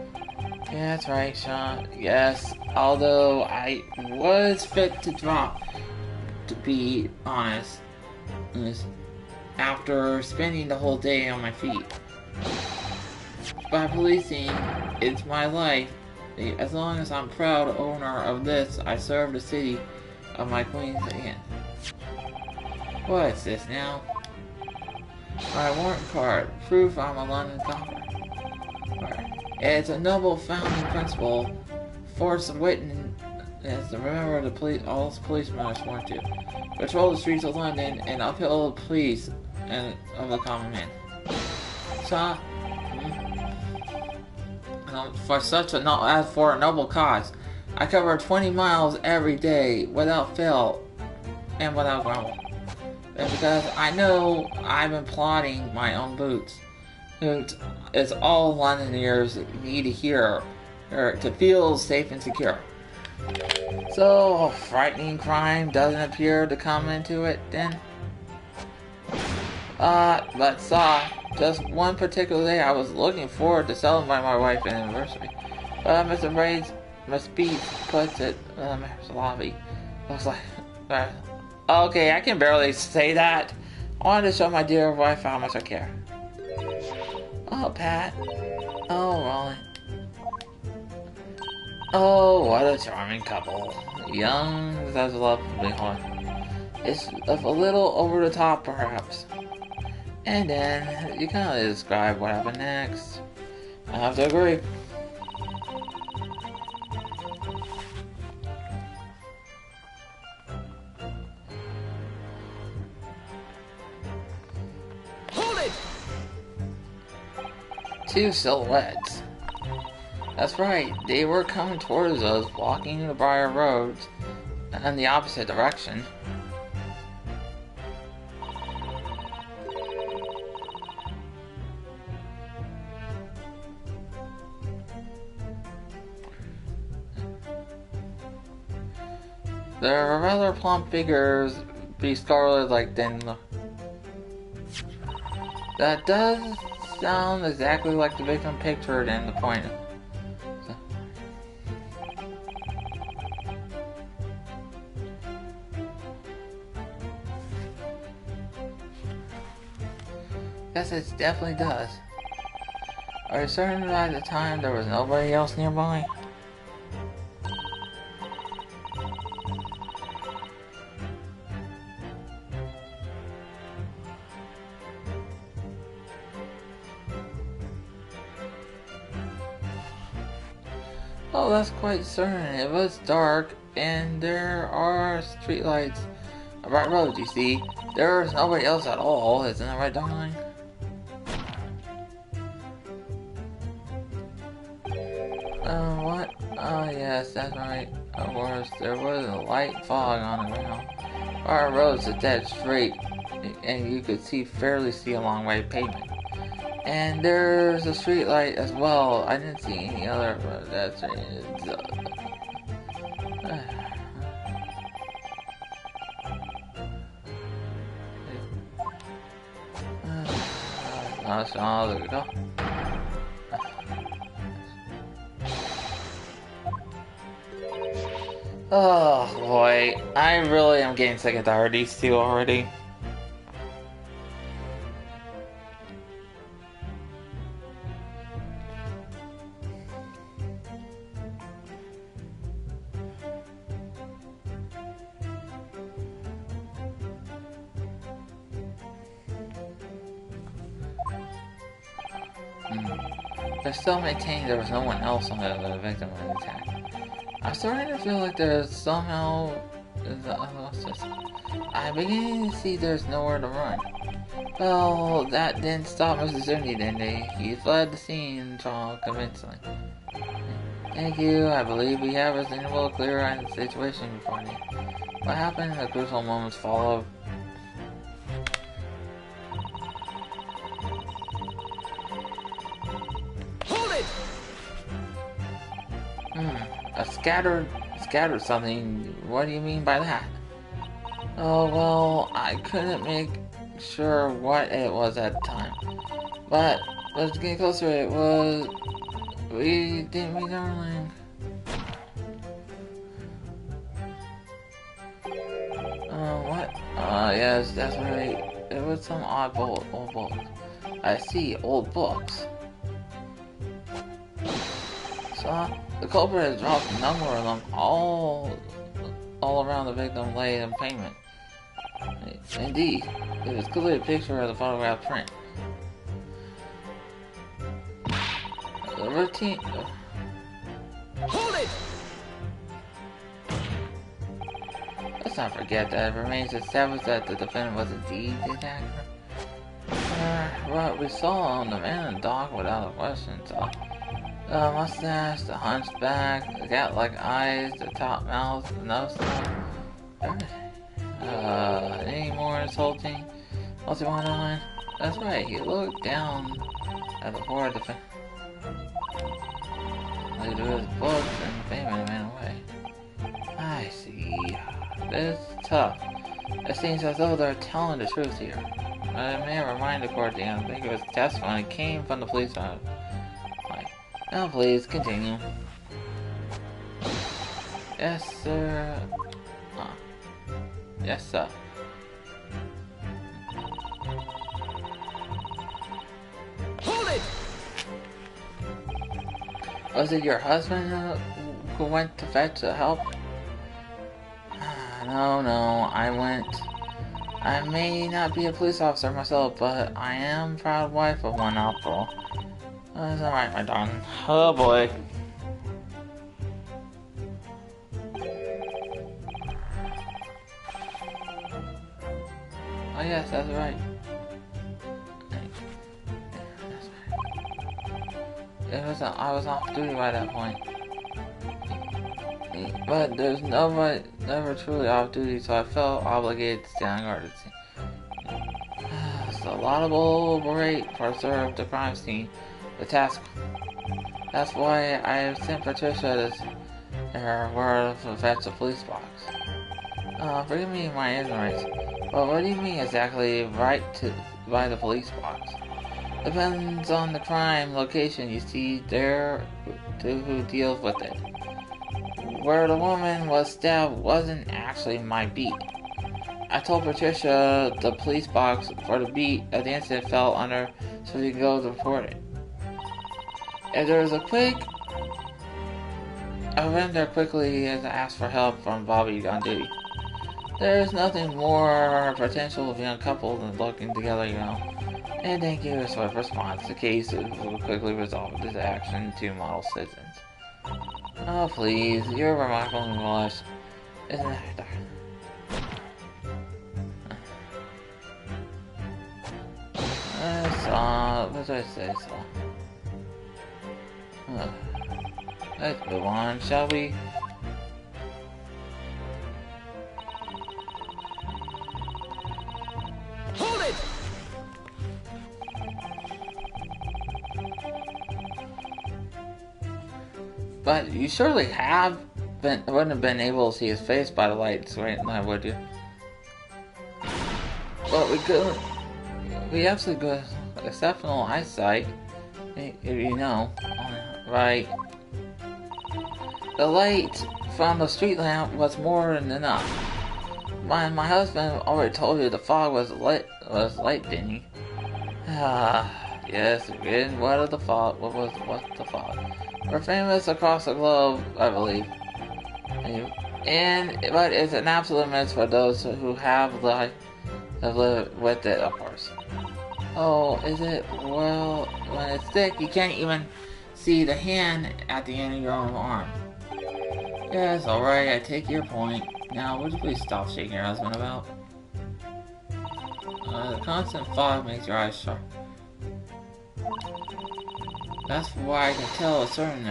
Yeah, that's right, Sean. Yes, although I was fit to drop, to be honest, after spending the whole day on my feet. By policing, it's my life. As long as I'm proud owner of this, I serve the city of my queen's hand. What's this now? My warrant card, proof I'm a London copper. It's a noble founding principle. Force witness to remember the police. All policemen are sworn to patrol the streets of London and uphold the police and of the common man. So, for a noble cause, I cover 20 miles every day without fail and without grumble. And because I know I've been plotting my own boots. It's all Londoners need to hear to feel safe and secure. So, frightening crime doesn't appear to come into it then? But just one particular day I was looking forward to celebrating my wife's anniversary. But Miss Beats puts it in the mayor's lobby. Looks like... okay, I can barely say that. I wanted to show my dear wife how much I care. Oh, Pat. Oh, Rolly. Oh, what a charming couple. Young, as lovely heart. It's a little over the top, perhaps. And then, you can only describe what happened next. I have to agree. Hold it! Two silhouettes. That's right, they were coming towards us, walking the briar roads in the opposite direction. They're rather plump figures, be scarlet like than. That does sound exactly like the victim pictured in the point. So. Yes, it definitely does. Are you certain that at the time there was nobody else nearby? Oh, that's quite certain. It was dark, and there are streetlights. A bright road, you see. There's nobody else at all, isn't that right, darling? What? Oh, yes, that's right. Of course, there was a light fog on the ground. Our road's a dead straight, and you could fairly see a long way of pavement. And there's a street light as well. I didn't see any other, but that's it. There we go. Oh boy, I really am getting sick of these two already. They still maintain there was no one else on the victim of the attack. I'm starting to feel like there's somehow... I'm beginning to see there's nowhere to run. Well, that didn't stop Mr. Zuni, didn't he? He fled the scene convincingly. Thank you. I believe we have a reasonable, clear situation before me. What happened in the crucial moments followed? Scattered something. What do you mean by that? Oh, well, I couldn't make sure what it was at the time. But let's get closer. It was... We didn't meet darling. What? Yes, that's right. It was some old books. I see, old books. So, the culprit has dropped a number of them all around the victim lay in payment. Indeed, it is clearly a picture of the photograph print. The routine... Hold it! Let's not forget that it remains established that the defendant was indeed the attacker. What we saw on the man in the dock without a question, so... The mustache, the hunchback, the cat-like eyes, the top mouth, the nose everything. Any more insulting? What's he want on? That's right, he looked down at the poor defendant. Looked at his books and the payment ran away. I see. This is tough. It seems as though they're telling the truth here. It may remind the court the ambiguous testimony came from the police officer. Now please, continue. Yes, sir. Yes, sir. Hold it! Was it your husband who went to fetch the help? No, I went. I may not be a police officer myself, but I am proud wife of one after all. That's alright, my darling. Oh boy. Oh yes, that's right. I was off duty by that point. But there's nobody never truly off duty, so I felt obligated to stay on guard. It's a laudable rate for serve the crime scene. The task. That's why I sent Patricia her word to fetch the police box. Forgive me my ignorance, but what do you mean exactly by the police box? Depends on the crime location you see there to who deals with it. Where the woman was stabbed wasn't actually my beat. I told Patricia the police box for the beat of the incident fell under so she could go to report it. If there was a quick, I went there quickly and asked for help from Bobby on duty. There's nothing more potential of young couple than looking together, you know. And thank you for swift response. The case will quickly resolve this action to model citizens. Oh please, you're remarkable and English. Isn't it? What did I say? Let's move on, shall we? Hold it! But you surely wouldn't have been able to see his face by the lights, right now, would you? But we absolutely good, exceptional eyesight, if you know, right? The light from the street lamp was more than enough. My husband already told you the fog was light, didn't he? Ah, yes, again, what the fog? What's the fog? We're famous across the globe, I believe. But it's an absolute myth for those who have lived with it, of course. Oh, is it? Well, when it's thick, you can't even see the hand at the end of your own arm. Yes, alright, I take your point. Now, would you please stop shaking your husband about? The constant fog makes your eyes sharp. That's why I can tell a certain...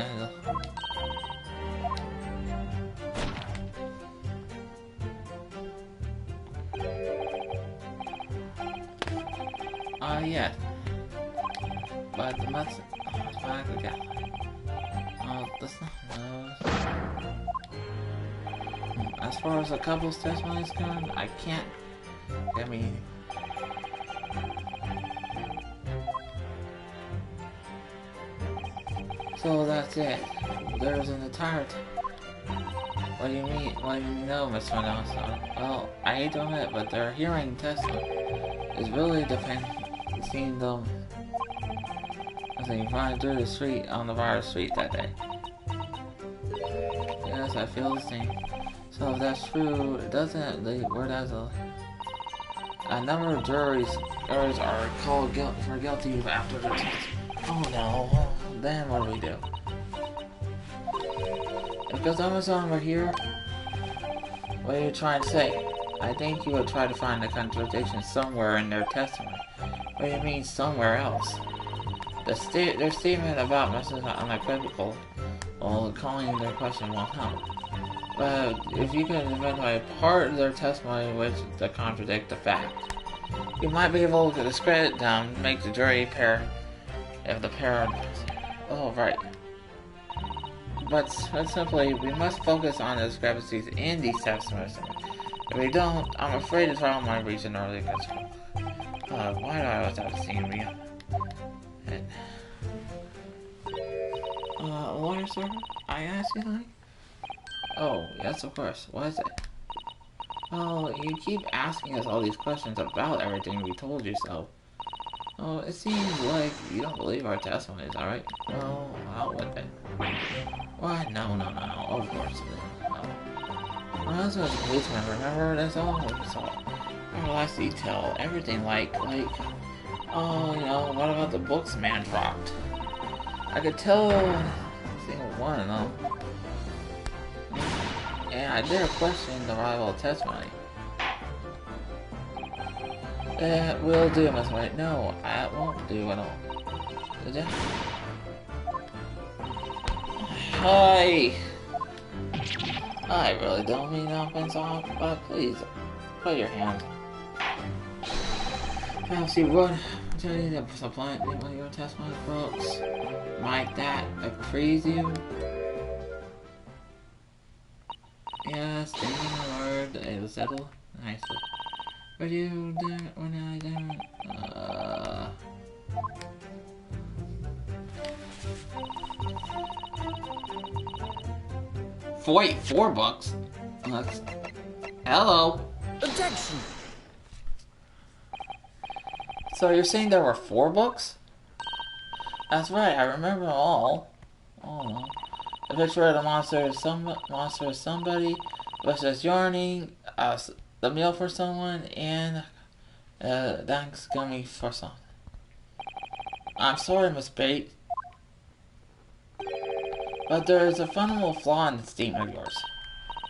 yes. But the must... that's not... As far as the couple's testimony is concerned, I can't... So that's it. There's an entire... What do you mean? What do you know, Mr. Nelson? Well, I hate to admit, but their hearing testimony is really seeing them as they run through the street on the virus street that day. Yes, I feel the same. So if that's true, doesn't the word as a number of jurors are called guilty after the test. Oh no. Then what do we do? Because Amazon were here, what are you trying to say? I think you would try to find a contradiction somewhere in their testimony. What do you mean somewhere else? Their statement about Mrs. unequivocal, while calling their question won't help. But if you can identify a part of their testimony which to contradict the fact, you might be able to discredit them, make the jury pair if the pair. Oh, right. But simply, we must focus on the discrepancies in these testimonies. If we don't, I'm afraid the trial might reach an early control. Why do I always have to see you? Lawyer, sir? I asked you, like? Oh, yes, of course. What is it? Oh, you keep asking us all these questions about everything we told you so. Oh, it seems like you don't believe our testimony, is that right? No, out with it. What? No, of course. No. My husband was a policeman, remember? That's all we saw. Our last detail, everything oh, what about the books man dropped? I could tell single one of them. And I dare question the rival testimony. That will do, Miss White. No, that won't do at all. Did ya? Hi! I really don't mean no offense off, but please, put your hand. Now see what opportunity to supplant one of your testimony books. Might that appraise you? Yes, thank you, my lord. It was settled nicely. But you didn't, when I didn't, Wait, $4? That's... Hello? Objection! So you're saying there were 4 books? That's right, I remember all. Oh. The picture of the monster is somebody, versus yarning, the meal for someone, and Thanksgiving for something. I'm sorry, Miss Bates, but there is a fundamental flaw in this statement of yours.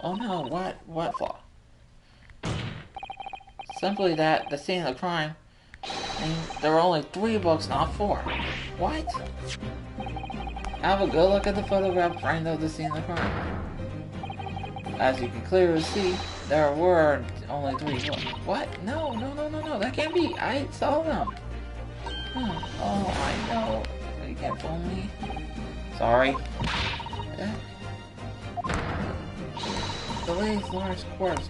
Oh no, what flaw? Simply that the scene of the crime, and there were only 3 books, not 4. What? Have a good look at the photograph framed of the scene of the crime. As you can clearly see, there were only 3 books. What? No, that can't be. I saw them. Oh, I know. You can't fool me. Sorry. The lady's large corpse.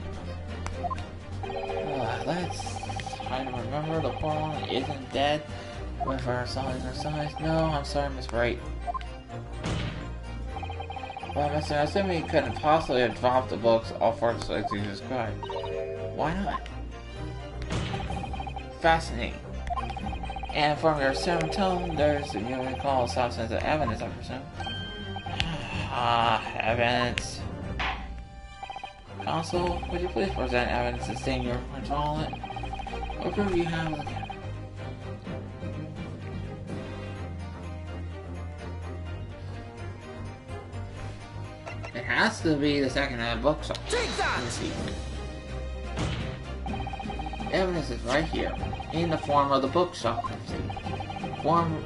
Let's try to remember the poor woman isn't dead with her size her size. No, I'm sorry, Miss Wright. Well, Mr. I assume you couldn't possibly have dropped the books all first as you described. Why not? Fascinating. And from your certain tone, there's, you recall, substance of evidence, I presume. Evidence. Counsel, would you please present evidence to state your control it? What proof you have with you? It has to be the second-hand bookshop. Take that! Let me see. Evidence is right here, in the form of the bookshop. Form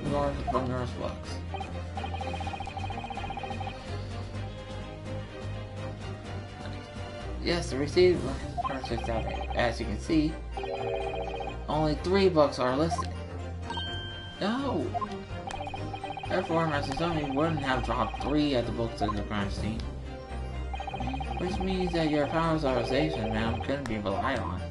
from yours books. Yes, the receipt purchased out there. As you can see, only 3 books are listed. No! Therefore, Mr. Tony wouldn't have dropped 3 at the books in the crime scene. Which means that your powers of observation, ma'am, couldn't be relied on.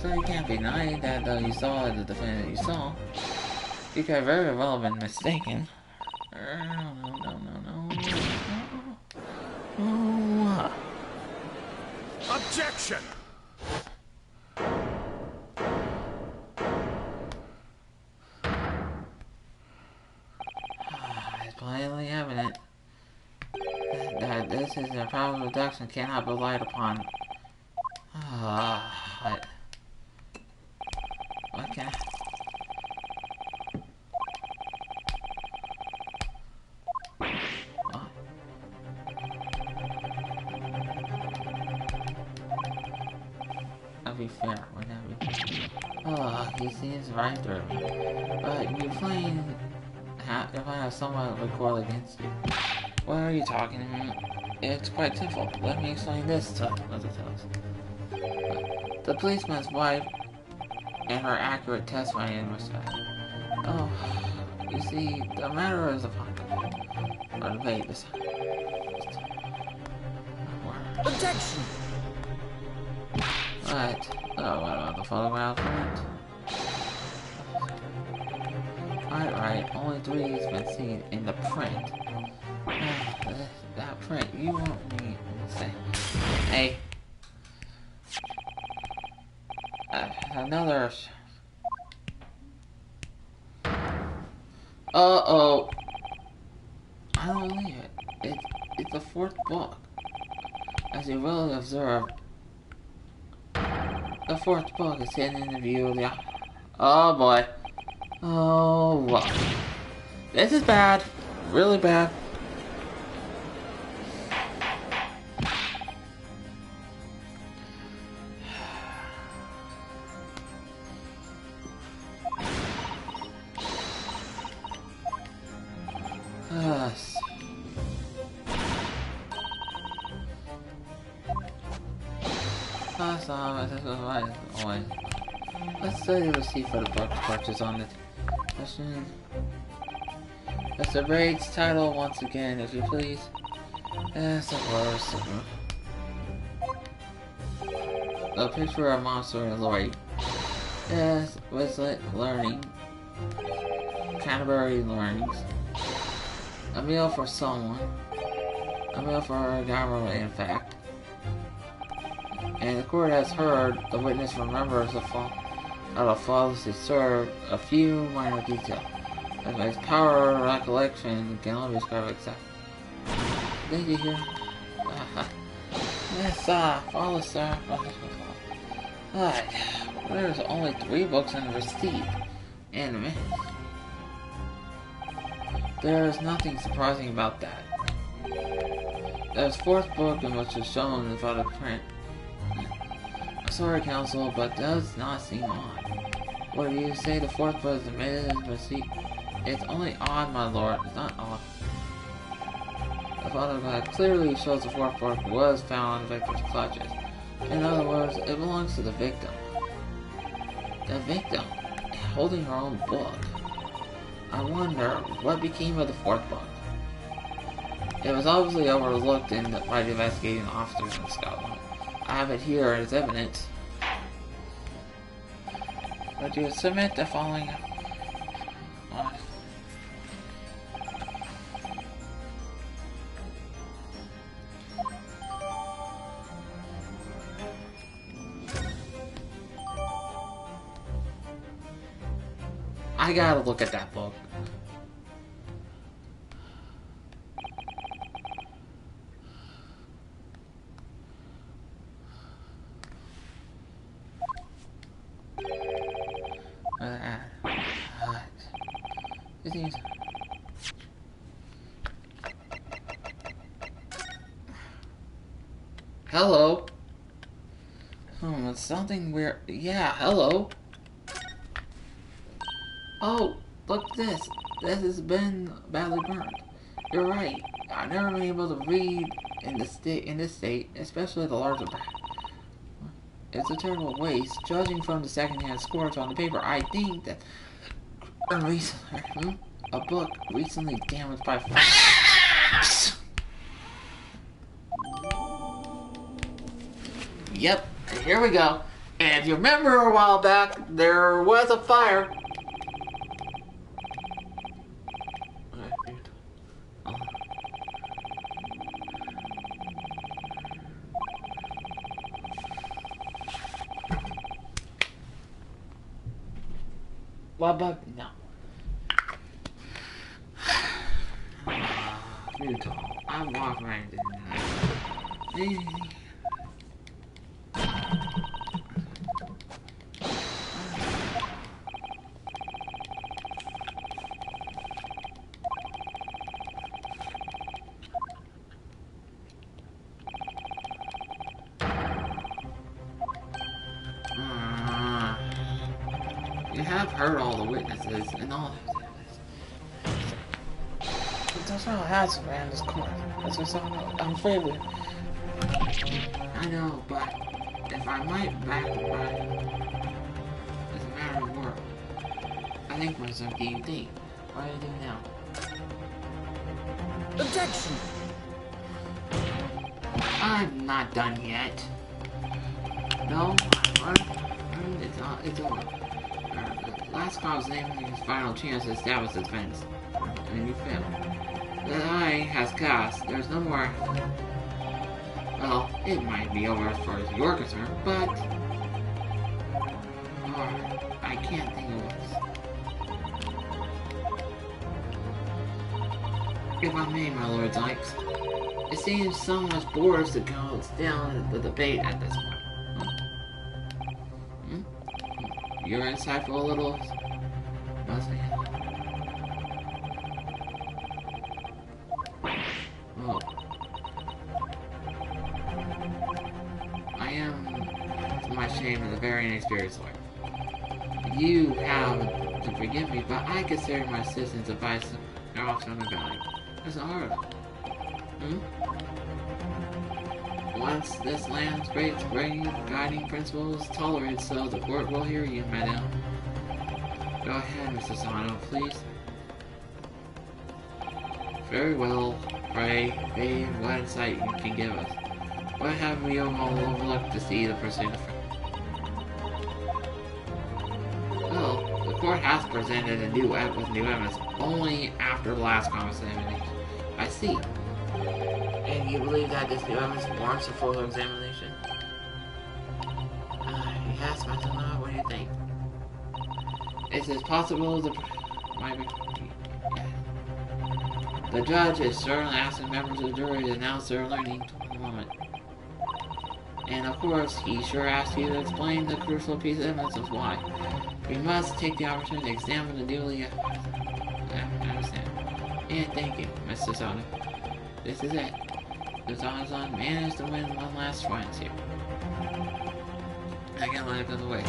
So you can't deny that though you saw the defendant you saw. You could very well have been mistaken. No. Objection! It's plainly evident that this is a power reduction cannot be relied upon. What can That'd be fair, wouldn't that be? He seems right through me. But you plain if I have someone recoil against you. What are you talking about? It's quite simple. Let me explain this to the policeman's wife and her accurate testimony in respect. Oh, you see, the matter is upon or debate this. Objection! What? Oh, what about the photograph print? Right. Only 3 has been seen in the print. That print, you want me to say. Hey. Another. Uh-oh. I don't believe it. It's the 4th book. As you will observe, The fourth book is hidden in the view of the... Oh boy. Oh, well. This is bad. Really bad. Let's study the receipt for the book purchase on it. Let's read its title once again, if you please. Yes, of course. A picture of Monster and Lori. Yes, Whistlet Learning. Canterbury Learnings. A meal for someone. A meal for our government, in fact. And the court has heard the witness remembers the fallacy served a few minor details. As his power of recollection can only be described except. Did you hear? Yes, follow, sir. Alright. There's only 3 books in the receipt. And there's nothing surprising about that. There's 4th book in which is shown in front of print. Sorry, counsel, but does not seem odd. What do you say the 4th book is admitted in the receipt? It's only odd, my lord. It's not odd. The photograph clearly shows the 4th book was found in the victim's clutches. In other words, it belongs to the victim. The victim, holding her own book. I wonder what became of the 4th book. It was obviously overlooked by the investigating officers in Scotland. I have it here as evidence. Would you submit the following? I gotta look at that book. Hello. It's something weird. Yeah, hello. Oh, look at this. This has been badly burned. You're right. I've never been able to read in this state, especially the larger back. It's a terrible waste. Judging from the secondhand scorch on the paper, I think that a book recently damaged by fire. Yep, here we go. And if you remember a while back, there was a fire. What about no? I'm walking right into that. You have heard all the witnesses and all that. There's no house around this corner. That's what's I'm afraid of. I know, but if I might back right, it's a matter of work. I think myself, do you think? What do you do now? Objection! I'm not done yet. No, it's over. Last call's naming his final chance to establish his defense. And you failed. The eye has cast. There's no more. Well, it might be over as far as you're concerned, but... I can't think of this. If I may, my lords likes. It seems so much bored to go down the debate at this point. You're insightful little... Oh. I am, to my shame, a very inexperienced lawyer. You have to forgive me, but I consider my assistant's advice also undervalued. That's hard. Once this land's great guiding principles tolerated, so the court will hear you, madam. Go ahead, Mr. Sano, please. Very well. Pray, what insight you can give us. What have we all overlooked to see the pursuit of Well, the court has presented a new evidence only after the last examination. I see. And you believe that this new evidence warrants a full examination? Yes, Mr. Love, what do you think? Is it possible the judge is certainly asking members of the jury to announce their learning to the moment. And of course, he sure asked you to explain the crucial piece of evidence of why. We must take the opportunity to examine the newly... I understand. And thank you, Mr. Soda. This is it. The Zonzon managed to win one last chance here. I can't let it go away.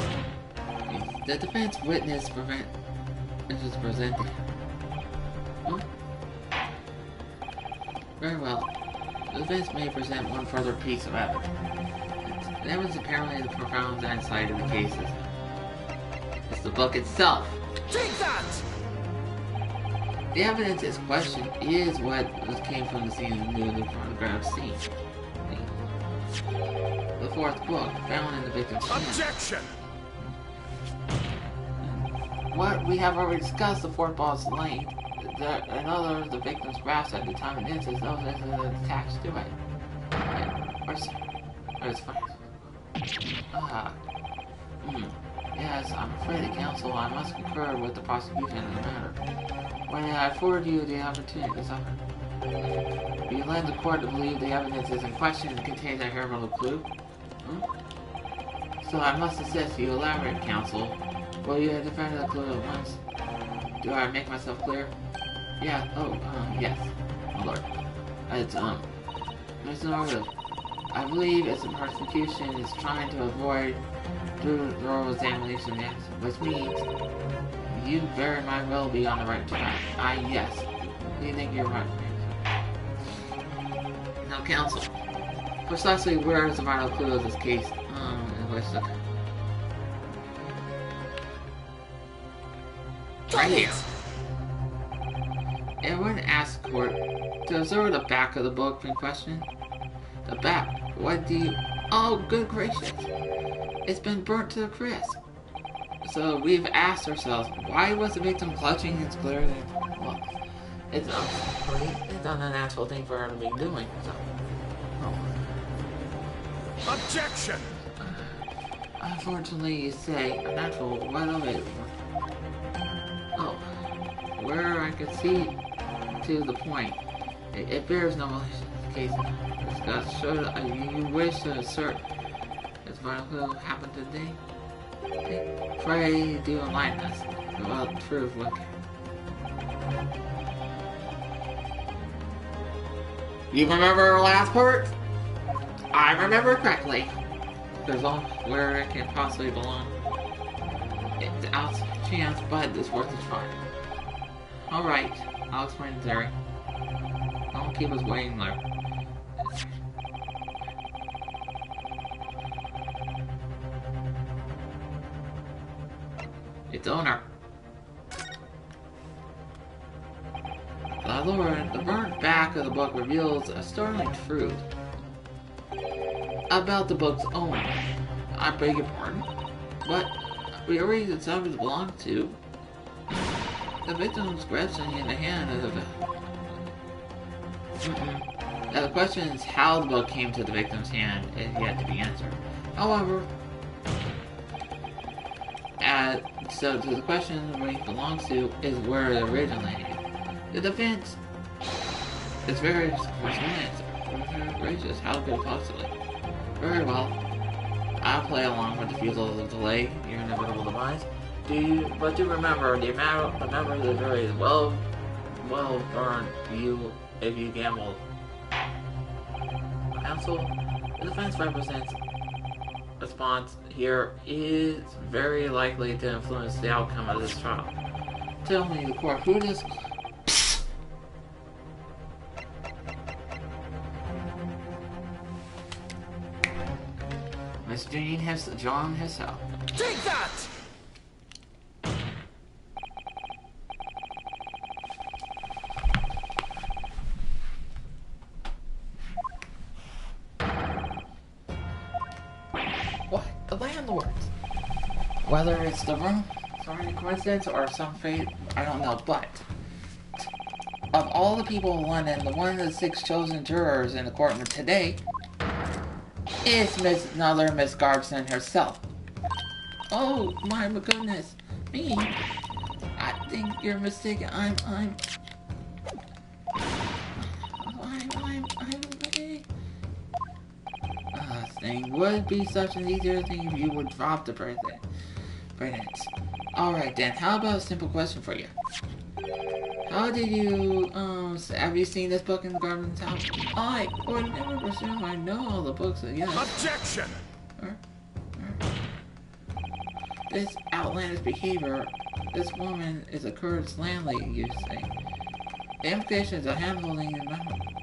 The defense witness is presented. Very well. The defense may present one further piece of evidence. The evidence apparently the profound insight of the cases. It's the book itself. Take that! The evidence is questioned is what came from the scene of the newly photographed scene. The fourth book, found in the victim's hand. Objection! What we have already discussed, the fourth ball's length. In other words, the victim's grasp at the time of incident, those incidents attached to it. Where's fine? Yes, I'm afraid of counsel. I must concur with the prosecution in the matter. When I afford you the opportunity, you led the court to believe the evidence is in question and contains a heritable clue. So I must insist you elaborate, counsel. Will you defend the clue at once? Do I make myself clear? Yeah, yes. My lord. It's, Mr. Norwood, I believe it's a prosecution is trying to avoid thorough examination, yes, which means you very might well be on the right track. Yes. You think you're right? Now, counsel, precisely where is the vital clue of this case, in which the... Right here. It wouldn't ask court to observe the back of the book in question. The back? What do you... Oh, good gracious. It's been burnt to the crisp. So we've asked ourselves, why was the victim clutching his glaring look? It's an unnatural thing for her to be doing. So. Oh. Objection! Unfortunately, you say, unnatural, what of it? Oh. Where I could see to the point. It bears no relation to the case discussed. Should you wish to assert this vital clue happened today? Pray do enlighten us about the truth. You remember our last part? I remember correctly. There's all where it can possibly belong. It's out of chance, but it's worth a try. Alright, I'll explain the theory. Don't keep us waiting there. Its owner. The burnt back of the book reveals a startling truth about the book's owner. I beg your pardon, but we already decided it belonged to. The victim's grasping in the hand of the... Now the question is how the book came to the victim's hand is yet to be answered. However, so the question where it belongs to is where it originated. The defense is very gracious. How could it possibly? Very well. I play along with the refusal to delay your inevitable demise. But do remember, the member of the jury is well burned you if you gamble. Counsel, the defense represents response here is very likely to influence the outcome of this trial. Tell me, the court, who does... Miss John himself. Take that! What? The landlords? Whether it's the room, sorry, coincidence, or some fate, I don't know, but... Of all the people in London, the one of the 6 chosen jurors in the courtroom today is Miss Garbson herself. Oh my goodness, me? I think you're mistaken. I'm thing would be such an easier thing if you would drop the president. Alright then, how about a simple question for you? How did you, have you seen this book in the Garden's house? I would never presume I know all the books again. Objection! This outlandish behavior, this woman is a Kurdish landlady, you say. The implication is a hand-holding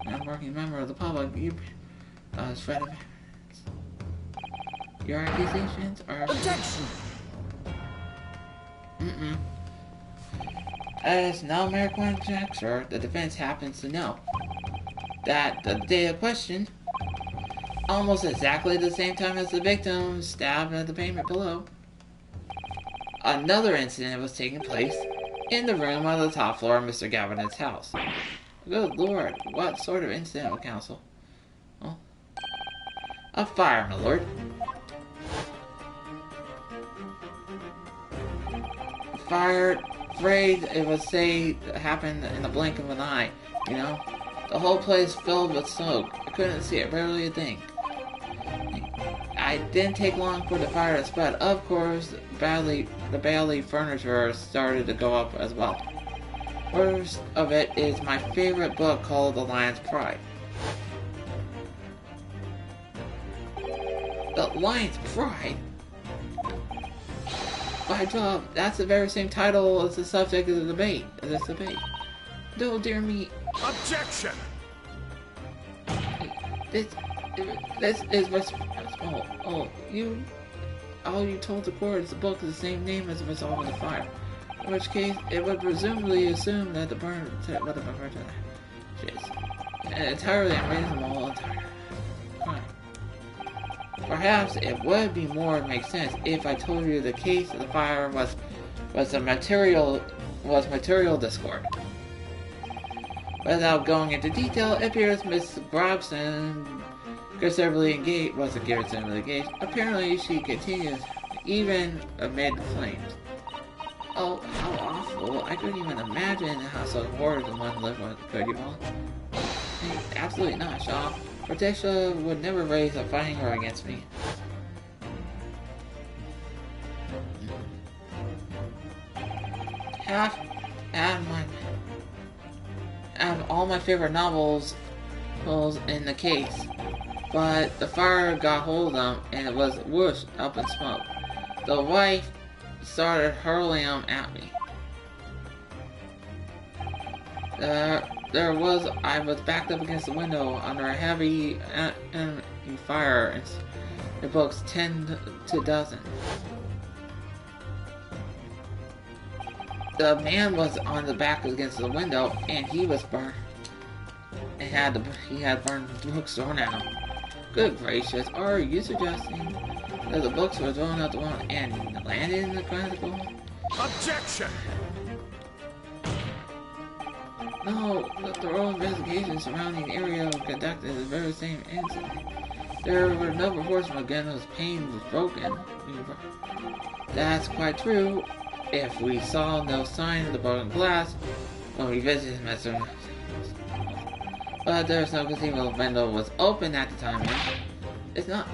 and working member of the public, shred of evidence. Your accusations are... Objection! As no mere conjecture, the defense happens to know that the day of question, almost exactly the same time as the victim stabbed at the pavement below, another incident was taking place in the room on the top floor of Mr. Gavinet's house. Good lord, what sort of incident, counsel? Oh, a fire, my lord. Fire, afraid it would say happened in the blink of an eye, you know? The whole place filled with smoke. I couldn't see it, barely a thing. It didn't take long for the fire to spread. Of course, the Bailey furniture started to go up as well. Worst of it is my favorite book called The Lion's Pride. The Lion's Pride? By job, that's the very same title as the subject of the debate. No, dear me. Objection! This is all you told the court is the book is the same name as the result of the fire. In which case, it would presumably assume that the burn is entirely unreasonable. Perhaps it would be more make sense if I told you the case of the fire was material discord. Without going into detail, it appears Miss Grobson was considerably engaged. Apparently, she continues even amid the flames. Oh, how awful! I couldn't even imagine how so horrible one lived with. Could you all? Absolutely not, Shaw. Protection would never raise a finger against me. Have all my favorite novels in the case, but the fire got hold of them and it was whooshed up in smoke. The wife started hurling them at me. I was backed up against the window under a heavy enemy fire, and the books 10 to dozen. The man was on the back against the window, and he was burned. He had burned books thrown at him. Good gracious, are you suggesting that the books were thrown out the window and landed in the Chronicle? Objection! No, the thorough investigation surrounding the area conducted the very same incident. There were no reports from a gun whose pane was broken. That's quite true. If we saw no sign of the broken glass when we visited Mr. But there's no conceivable window was open at the time. It's not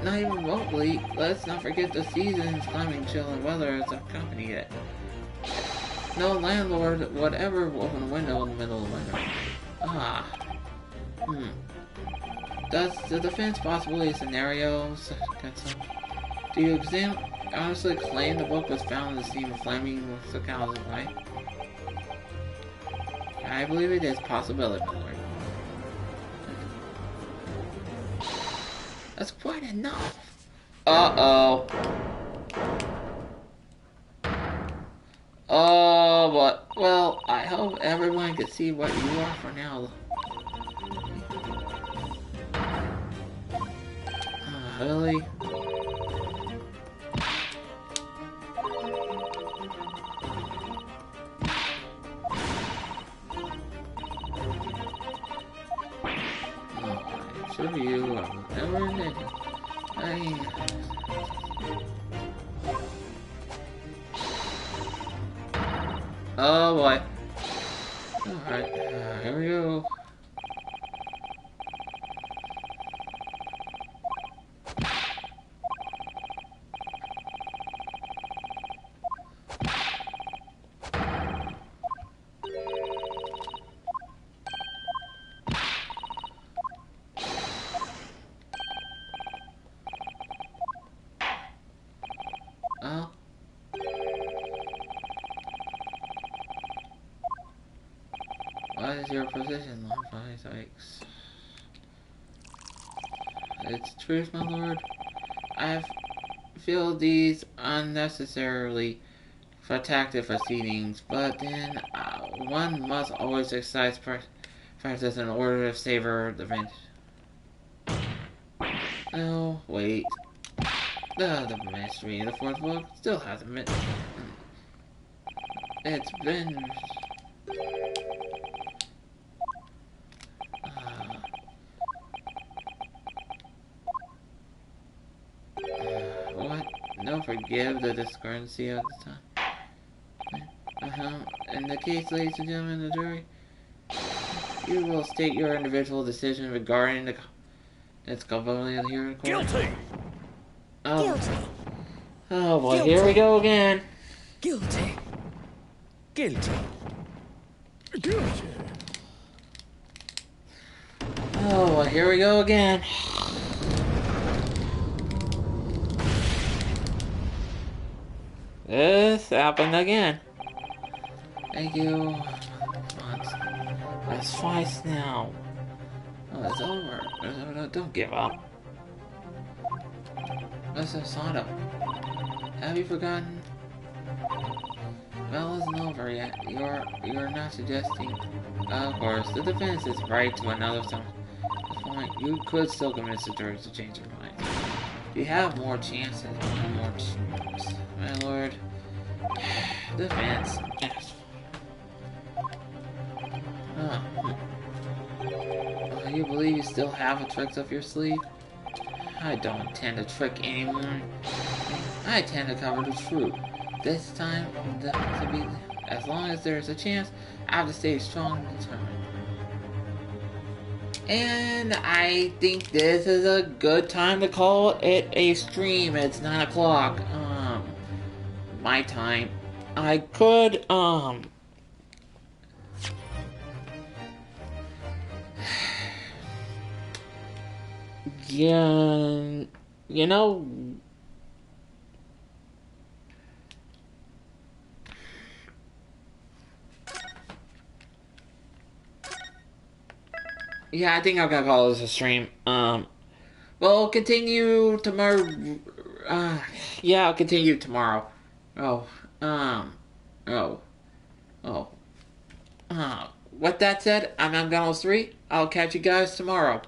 even remotely. Let's not forget the seasons, climbing, chill, and weather has accompanied it. No landlord would ever open a window in the middle of winter. Ah. Does the defense possibly a scenario? Do you honestly claim the book was found in the steam of flaming with the cows away? I believe it is possibility, my lord. That's quite enough. Uh-oh. Oh, but, well, I hope everyone can see what you are for now. Really? Sure you never did. Oh boy. Alright, here we go. Oh. What is your position, Lord? 5 Sykes? It's truth, my lord. I feel these unnecessarily protective proceedings, but then one must always exercise practice in order to savor the event. Oh, wait. The mystery in the fourth book still hasn't been. It's been. What? No, forgive the discrepancy of the time. In the case, ladies and gentlemen, the jury, you will state your individual decision regarding its culpability of the hearing court. Guilty! Oh. Guilty. Oh boy, Guilty. here we go again. Guilty. Guilty. Guilty. Oh boy, here we go again. This happened again. Thank you. That's twice now. Oh, it's over. No, don't give up. Listen, Sato. Have you forgotten? Well, isn't over yet. You're not suggesting. Of course, the defense is right to another point. You could still convince the jury to change their mind. You have more chances. One more chance, my lord. Defense. Yes. You believe you still have a trick up your sleeve? I don't intend to trick anyone. I intend to cover the truth. This time, as long as there's a chance, I have to stay strong and determined. And I think this is a good time to call it a stream. It's 9 o'clock. My time. I could, yeah, you know, yeah, I think I'm gonna call this a stream. We'll continue tomorrow. Yeah, I'll continue tomorrow. Oh, oh, oh. With that said, I'm Gauntlet 3. I'll catch you guys tomorrow.